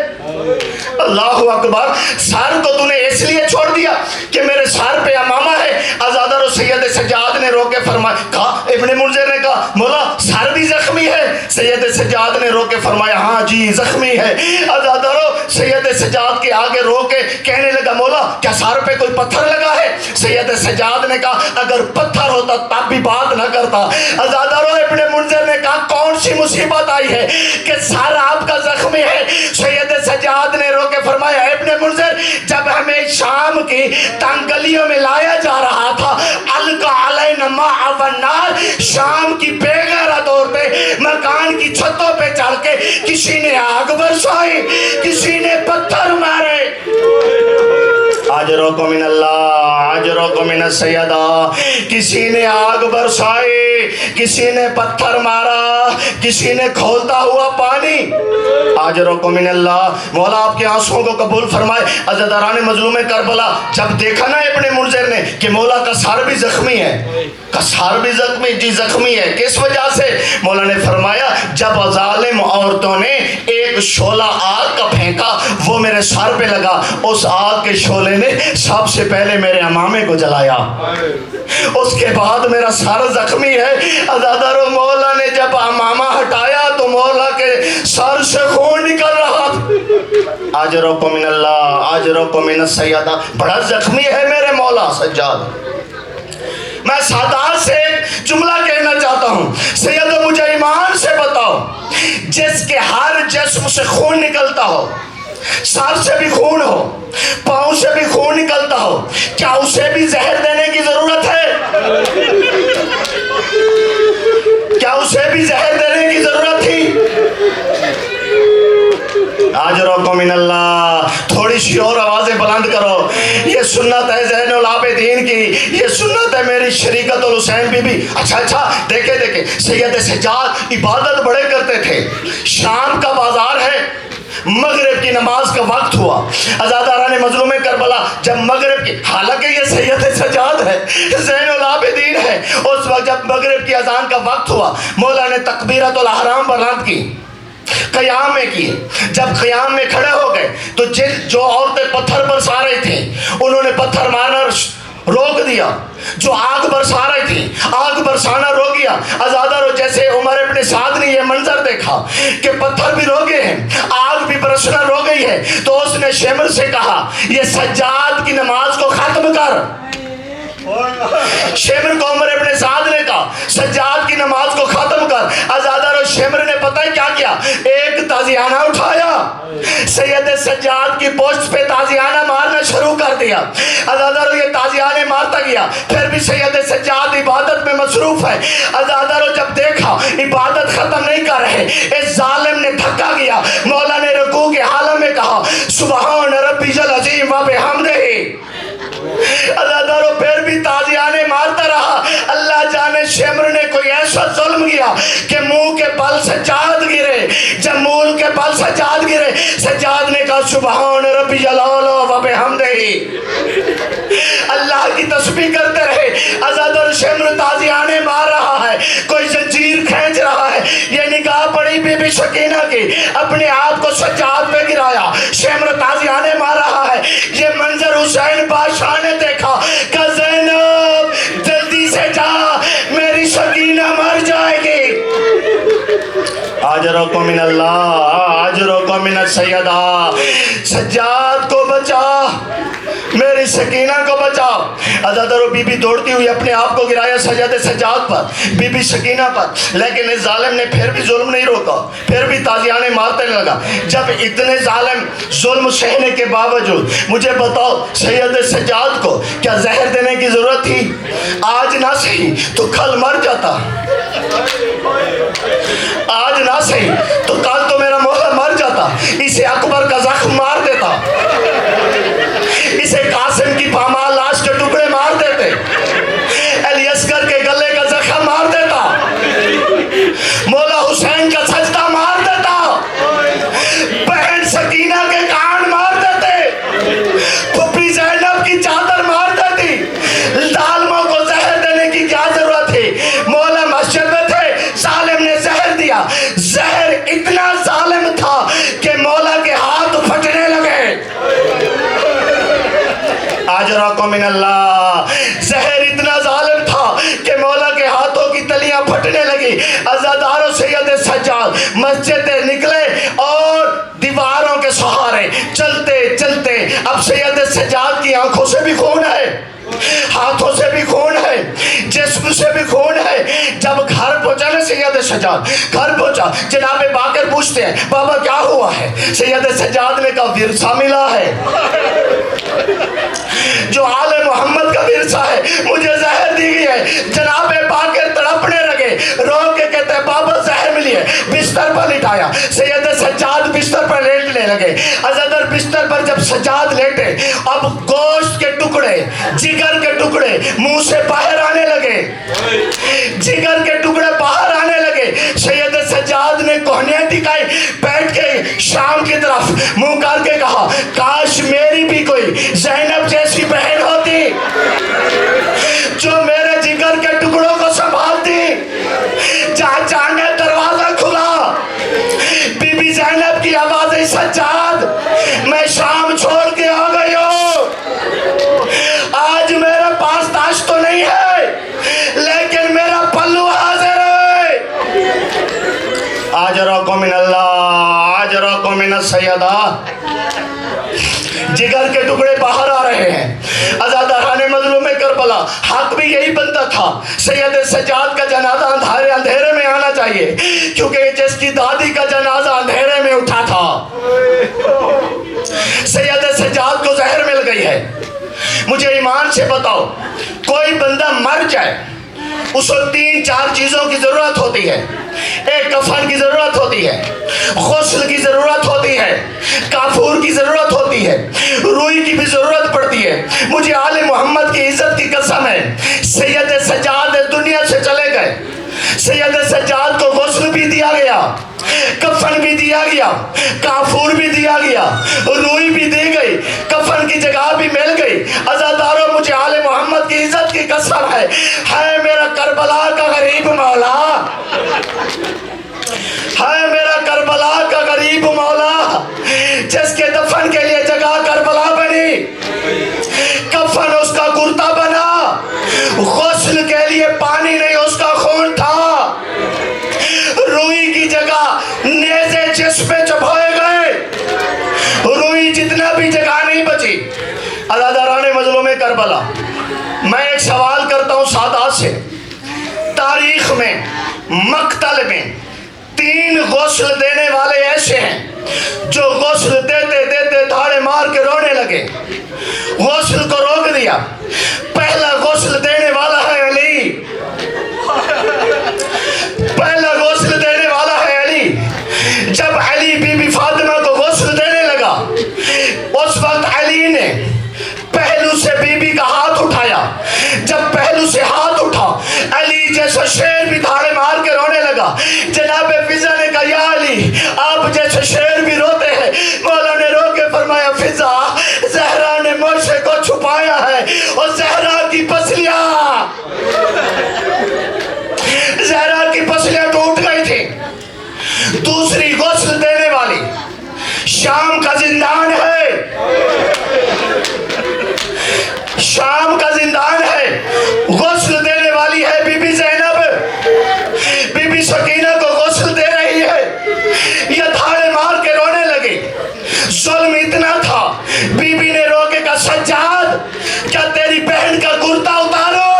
اللہ اکبر, سر کو تو نے اس لیے چھوڑ دیا کہ میرے سر پہ امامہ ہے. آزادار سید سجاد نے رو کے فرمایا, کہا ابن منذر نے کہا مولا سر بھی زخمی ہے. سید سجاد نے رو کے فرمایا ہاں جی زخمی ہے. آزادارو سید سجاد کے آگے رو کے کہنے لگا مولا کیا سر پہ کوئی پتھر لگا ہے؟ سید سجاد نے کہا اگر پتھر ہوتا تب بھی بات نہ کرتا. آزادارو ابن منذر نے کہا کون سی مصیبت آئی ہے کہ سر آپ کا زخمی ہے؟ سید سجاد نے رو کے فرمایا ابن منذر جب ہمیں شام کی تنگ گلیوں میں لایا جا رہا تھا القا علینا ماء والنار, شام کی بے غیرت عورتیں مکان کی چھتوں پہ چڑھ کے کسی نے آگ برسائی, کسی نے پتھر مارے. آجروکم من اللہ آجروکم من السیدہ. کسی نے آگ برسائی, کسی نے پتھر مارا, کسی نے کھولتا ہوا پانی. آجروکم من اللہ. مولا آپ کے آنسوؤں کو قبول فرمائے. عزاداران مظلوم کربلا جب دیکھا نا ابن منذر نے کہ مولا کا سر بھی زخمی ہے, کا سر بھی زخمی, جی زخمی ہے, کس وجہ سے؟ مولا نے فرمایا جب ظالم عورتوں نے ایک شعلہ آگ کا پھینکا وہ میرے سر پہ لگا, اس آگ کے شعلے نے سب سے پہلے میرے امامے کو جلایا, اس کے بعد میرا سر زخمی ہے. عزادارو مولا نے جب امامہ ہٹایا تو مولا کے سر سے خون نکل رہا تھا. آجروکم من اللہ آجروکم من السیدہ. بڑا زخمی ہے میرے مولا سجاد. میں سادات سے ایک جملہ کہنا چاہتا ہوں, سیدو مجھے ایمان سے بتاؤ جس کے ہر جسم سے خون نکلتا ہو, سر سے بھی خون ہو, پاؤں سے بھی خون نکلتا ہو, کیا اسے بھی زہر دینے کی ضرورت ہے؟ کیا اسے بھی زہر دینے کی ضرورت تھی؟ آجروکم من اللہ. تھوڑی سی اور آوازیں بلند کرو. یہ سنت ہے زین العابدین کی, یہ سنت ہے میری شریکت الحسین بی بی. اچھا دیکھیں سید سجاد عبادت بڑے کرتے تھے. شام کا بازار ہے, مغرب کی نماز کا وقت ہوا. عزاداران مظلوم کربلا جب مغرب کی, حالانکہ یہ سید سجاد ہے, زین العابدین ہے, اس وقت جب مغرب کی اذان کا وقت ہوا مولا نے تکبیرۃ الاحرام بلند کی, قیام میں کیے. جب قیام میں کھڑے ہو گئے تو جو عورتیں پتھر برسا رہی تھیں انہوں نے پتھر مارنا روک دیا. جو آگ برسا رہی تھی آگ برسانا روک گیا. آزادہ رو جیسے عمر ابن سعد نے یہ منظر دیکھا کہ پتھر بھی رو گئے ہیں, آگ بھی برسنا رو گئی ہے, تو اس نے شمر سے کہا یہ سجاد کی نماز کو ختم کر. شمر کو عمر ابن سعد نے کہا سجاد کی نماز کو ختم کر. آزادہ رو شمر نے پتہ ہے کیا کیا, ایک تازیانہ اٹھایا, سید سجاد کی پوسٹ پہ تازیانہ مارنا شروع کر دیا. آزادہ رو یہ تازیانے مارتا گیا, پھر بھی سید سجاد عبادت میں مصروف ہے. آزادہ رو جب دیکھا عبادت ختم نہیں کر رہے, اس ظالم نے دھکا گیا. مولا نے رکوع کے حالت میں کہا سبحان ربی العظیم و بحمدہ. آزادہ رو پھر بھی تازیانے مارتا رہا. اللہ جانے شمر نے کوئی ایسا ظلم کیا کہ منہ کے بل سجاد گرے. جب منہ کے بل سجاد گرے, سجاد نے کہا سبحان ربی جلالہ و بحمدہ. اللہ کی تسبیح کرتے رہے. آزادہ رو شمر تازیانے مار رہا ہے, کوئی زنجیر کھینچ رہا ہے. یہ نگاہ پڑی بی بی سکینہ کی, اپنے آپ کو سجاد پہ گرایا, شمر تازیانے مار رہا ہے. یہ منظر حسین بادشاہ نے دیکھا کہ زینب جلدی سے جا, میری سکینہ مر جائے گی. آجرکم من اللہ آجرکم من السیدہ. سجاد کو بچا, میری سکینہ کو بچا. آزادہ رو بی بی دوڑتی ہوئی اپنے آپ کو گرایا سجاد سجاد پر, بی بی سکینہ پر. لیکن اس ظالم نے پھر بھی ظلم نہیں روکا, پھر بھی تازیانے مارتے لگا. جب اتنے ظالم ظلم سہنے کے باوجود, مجھے بتاؤ سید سجاد کو کیا زہر دینے کی ضرورت تھی؟ آج نہ صحیح تو کل مر جاتا, آج نہ صحیح تو کل تو میرا مولا مر جاتا. اسے اکبر کا زخم مار دیتا, اسے قاسم کی پامال لاش کے ٹکڑے مار دیتے, علی اصغر کے گلے کا زخم مار دیتا, مولا حسین کا سجدہ مار دیتا, بہن سکینہ کے کان مار دیتے, پھپھی زینب کی چادر مار دیتی. ظالموں کو زہر دینے کی کیا ضرورت تھی؟ مولا مسجد میں تھے, ظالم نے زہر دیا. زہر اتنا ظالم تھا کہ مولا کے ہاتھ پھٹنے لگے. آجرکم من اللہ. زہر اتنا ظالم تھا کہ مولا کے ہاتھوں کی تلیاں پھٹنے لگی. عزادار و سید سجاد مسجد سے نکلے اور دیواروں کے سہارے چلتے چلتے, اب سید سجاد کی آنکھوں سے بھی خون ہے, ہاتھوں سے بھی خون ہے, جسم سے بھی خون ہے. جب گھر پہنچا نا سید سجاد, گھر پہنچا, جناب باقر پوچھتے ہیں بابا کیا ہوا ہے؟ سید سجاد نے کہا ورثہ ملا ہے, جو آل محمد کا ورثہ ہے, مجھے زہر دی گئی ہے. جناب باقر تڑپنے لگے, رو کے کہتے ہیں بابا زہر ملی ہے. بستر پر لٹایا, سید سجاد بستر پر لیٹنے لگے. عزادر بستر پر جب سجاد لیٹے, اب گوشت کے ٹکڑے, جگر کے ٹکڑے منہ سے باہر آنے لگے, جگر کے ٹکڑے باہر آنے لگے. سید سجاد نے کوہنیاں ٹکائی, بیٹھ کے شام کی طرف منہ کر کے کہا کاش میری بھی کوئی زینب جیسی بہن ہوتی جو میرے جگر کے ٹکڑوں کو سنبھالتی. جہاں چاندے دروازہ کھلا, بی بی زینب کی آواز سجاد میں شام چھوڑ کے آ گئی ہوں. آج میرے پاس تاش تو نہیں ہے لیکن میرا پلو حاضر ہے. آجرکم من اللہ آجرکم من السیدہ. جگر کے ٹکڑے باہر آ رہے ہیں. عزاداران مظلوم کربلا, حق بھی یہی بنتا تھا, سید سجاد کا جنازہ اندھیرے میں آنا چاہیے, کیونکہ جس کی دادی کا جنازہ اندھیرے میں اٹھا تھا. سید سجاد کو زہر مل گئی ہے. مجھے ایمان سے بتاؤ, کوئی بندہ مر جائے اس کو 3-4 چیزوں کی ضرورت ہوتی ہے. ایک کفن کی ضرورت ہوتی ہے, غسل کی ضرورت ہوتی ہے, کافور کی ضرورت ہوتی ہے, روئی کی بھی ضرورت پڑتی ہے. مجھے آل محمد کی عزت کی قسم ہے, سید سجاد دنیا سے چلے گئے, سید سجاد کو غسل بھی دیا گیا, کفن بھی دیا گیا, کافور بھی دیا گیا, روئی بھی دی گئی, کفن کی جگہ بھی مل گئی. عزاداروں مجھے آل محمد کی عزت کی قسم ہے میرا کربلا کا غریب مولا, ہے میرا کربلا کا غریب مولا, جس کے دفن کے لیے جگہ کربلا بنی, کفن اس کا کرتا بنا, عزاداران مظلوم کربلا، میں ایک سوال کرتا ہوں سادات سے، تاریخ میں مقتل میں 3 غسل دینے والے ایسے ہیں جو غسل دیتے دیتے دھاڑے مار کے رونے لگے، غسل کو روک دیا۔ پہلا غسل دینے والا ہے علی، پہلا غسل دینے والا ہے علی۔ جب علی بی بی فاطمہ کو غسل دینے لگا، اس وقت علی نے پہلو سے بی بی کا ہاتھ اٹھایا۔ جب پہلو سے ہاتھ اٹھا، علی جیسا شیر بھی دھاڑے مار کے رونے لگا۔ جناب فضا نے کہا یا علی، آپ جیسے شیر بھی روتے ہیں۔ مولا نے رو کے فرمایا فضا، زہرا نے موشے کو چھپایا ہے اور زہرا کی پسلیاں ٹوٹ گئی تھی۔ دوسری غسل دینے والی شام کا زندان ہے، شام کا زندان ہے، غسل دینے والی ہے بی بی زینب۔ بی بی سکینہ کو غسل دے رہی ہے، یہ دھاڑے مار کے رونے لگی۔ ظلم اتنا تھا، بی بی نے رو کے کہا سجاد، کیا تیری بہن کا کرتا اتارو؟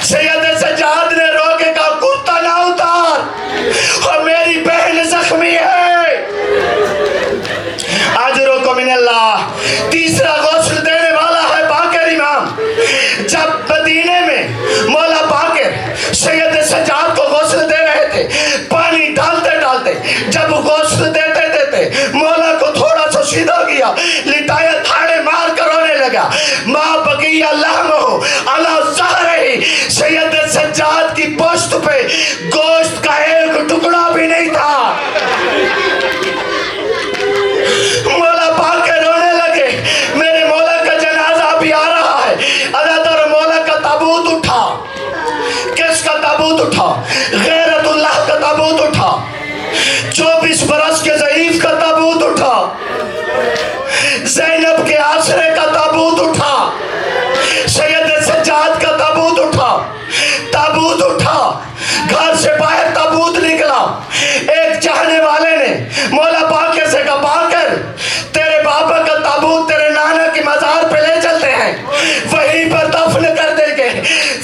سید سجاد نے رو کے کہا کرتا نہ اتار، اور میری بہن زخمی ہے، اجرکم من اللہ۔ تیسرا غسل دینے والا ہے باقر امام۔ جب مدینے میں مولا باقر سید سجاد کو غسل دے رہے تھے، پانی ڈالتے ڈالتے جب غسل دیتے دیتے مولا کو تھوڑا سا سیدھا کیا، لٹایا، تھاڑے مار کر رونے لگا۔ ماں بقیہ لحمہ علی ظہرہ، سید سجاد کی پشت پہ گوشت کا ایک ٹکڑا بھی نہیں تھا۔ مولا پاک کے رونے لگے، میرے مولا کا جنازہ بھی آ رہا ہے۔ عزادار مولا کا تابوت اٹھا۔ کس کا تابوت اٹھا؟ غیرت اللہ کا تابوت اٹھا۔ 24 برس کے ضعیف کا تابوت اٹھا۔ زینب کے آسرے کا تابوت اٹھا۔ سید سجاد کا تابوت اٹھا۔ تابوت اٹھا، گھر سے باہر تابوت نکلا۔ ایک چاہنے والے نے مولا باقر سے کہا باقر، تیرے بابا کا تابوت تیرے نانا کی مزار پہ لے چلتے ہیں، وہیں پر دفن کر دیں گے۔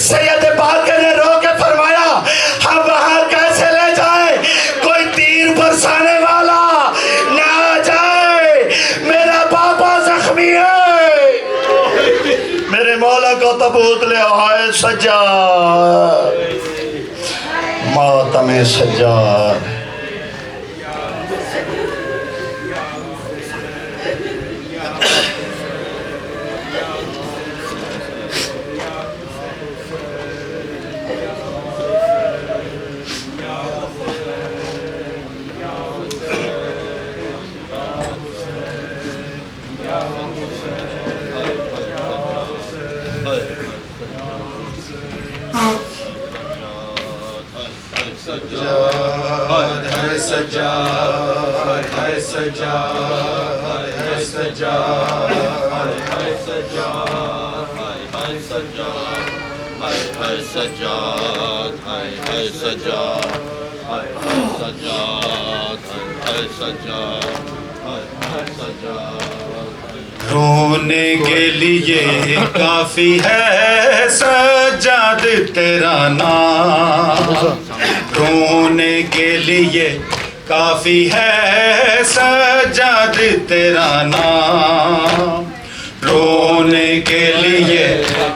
سید باقر نے رو کے فرمایا ہم وہاں کیسے لے جائیں؟ کوئی تیر برسانے والا نہ آ جائے، میرا بابا زخمی ہے۔ میرے مولا کا تابوت لے آئے سجاد، ماتم سجاد۔ رونے کے لیے کافی ہے سجاد تیرا نام، رونے کے لیے کافی ہے سجاد تیرا نام، رونے کے لیے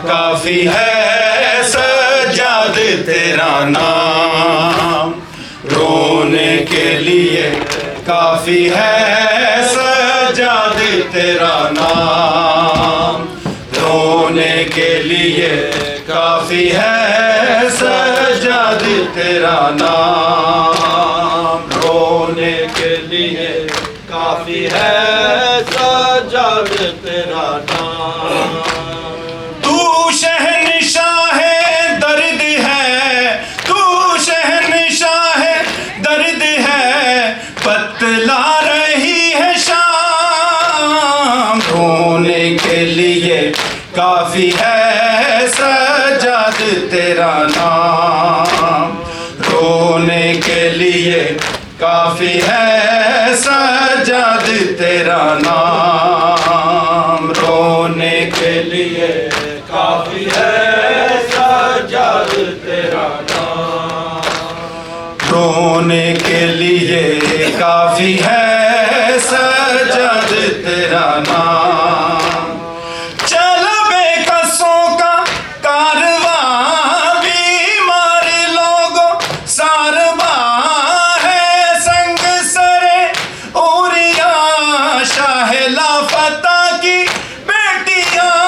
کافی ہے سجاد تیرا نام، رونے کے لیے کافی ہے سجاد تیرا نام، رونے کے لیے کافی ہے سجاد تیرا نام، رونے کے لیے کافی ہے سجاد تیرا نام۔ تو شہنشاہ درد ہے، تو شہنشاہ درد ہے، بتلا رہی ہے شام، رونے کے لیے کافی ہے سجاد تیرا نام، رونے کے لیے کافی ہے سجاد تیرا نام، کافی ہے سجاد تیرا نام. چل بے کسوں کا کارواں بیمار لوگوں سارباں ہے سنگ سرے اوریا شاہ لافتہ کی بیٹیاں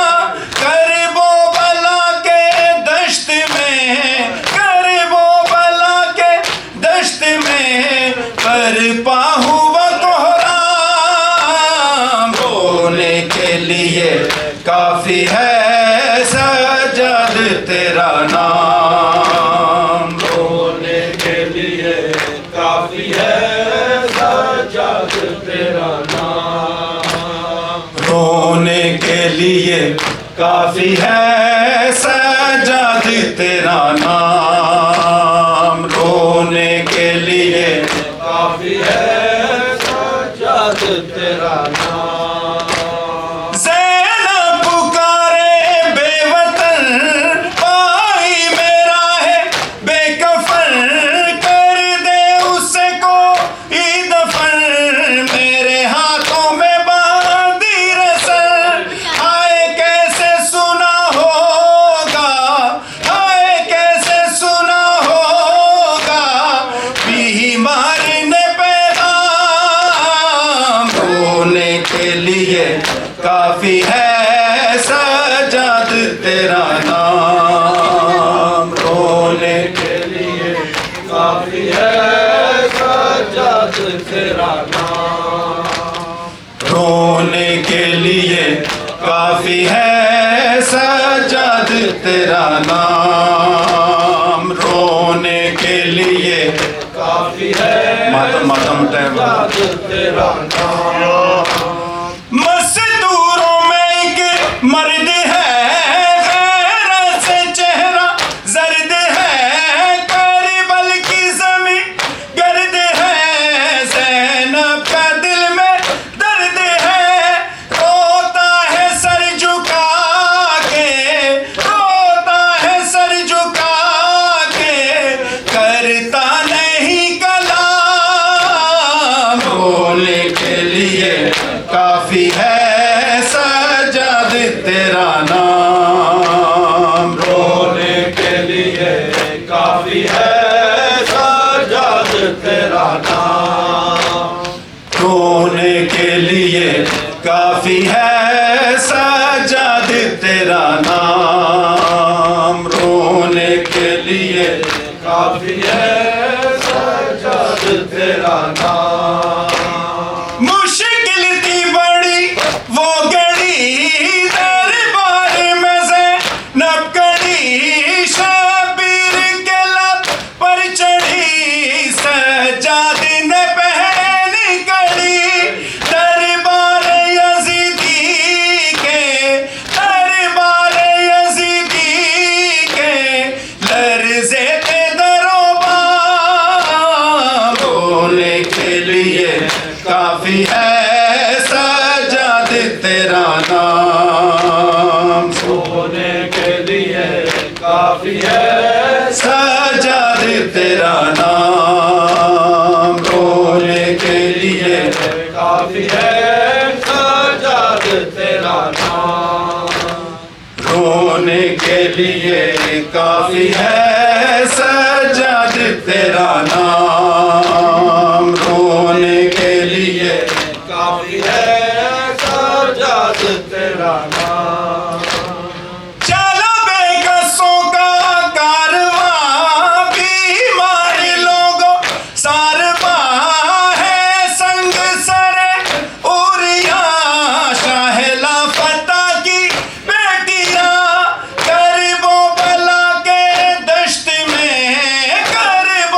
کرب و بلا کے دشت میں کرب و بلا کے دشت میں برپا ہوا کوہرام. رونے کے لیے کافی ہے سجاد تیرا نام. رونے کے لیے کافی ہے سجاد تیرا نام. رونے کے لیے کافی ہے سجاد تیرا نام. رونے کے لیے کافی ہے سجاد تیرا نام. زینب پکارے بے وطن بھائی میرا ہے بے کفن کر دے اس کو دفن. میرے ہاتھوں میں باندھی رسل ہائے کیسے سنا ہوگا ہائے کیسے سنا ہوگا بیمار نے پیغام. رونے کے لیے کافی ہے سجاد تیرا نام. رونے کے لیے کافی ہے سجاد تیرا نام. رونے کے لیے کافی ہے سجاد تیرا نام. رونے کے لیے کافی ہے ماتم ٹائم سجاد تیرا نام. مستوروں میں ایک مرد ہے غیرت سے چہرہ زرد ہے کربل کی زمین گرد ہے. زینب کا دل میں درد ہے روتا ہے سر جھکا کے روتا ہے سر جھکا کے کرتا نہیں کلام. رونے کے لیے کافی ہے سجاد تیرا نام. رونے کے لیے کافی ہے سجاد تیرا نام. رونے کے لیے کافی ہے سجاد تیرا نام. رونے کے لیے کافی ہے سجاد تیرا نام. مشکل تھی بڑی وہ گھڑی دربار میں زینب کڑی شبیر کے لب پر چڑھی سجاد نے پہنی کڑی. دربار یزیدی کے دربار یزیدی کے لرزے تھے در و بام. رونے کے لیے کافی ہے سجاد تیرا نام. رونے کے لیے کافی ہے سجاد تیرا نام. رونے کے لیے کافی ہے سجاد تیرا نام. رونے کے لیے کافی ہے سجاد تیرا نام. رونے کے لیے کافی ہے سجاد تیرا نام.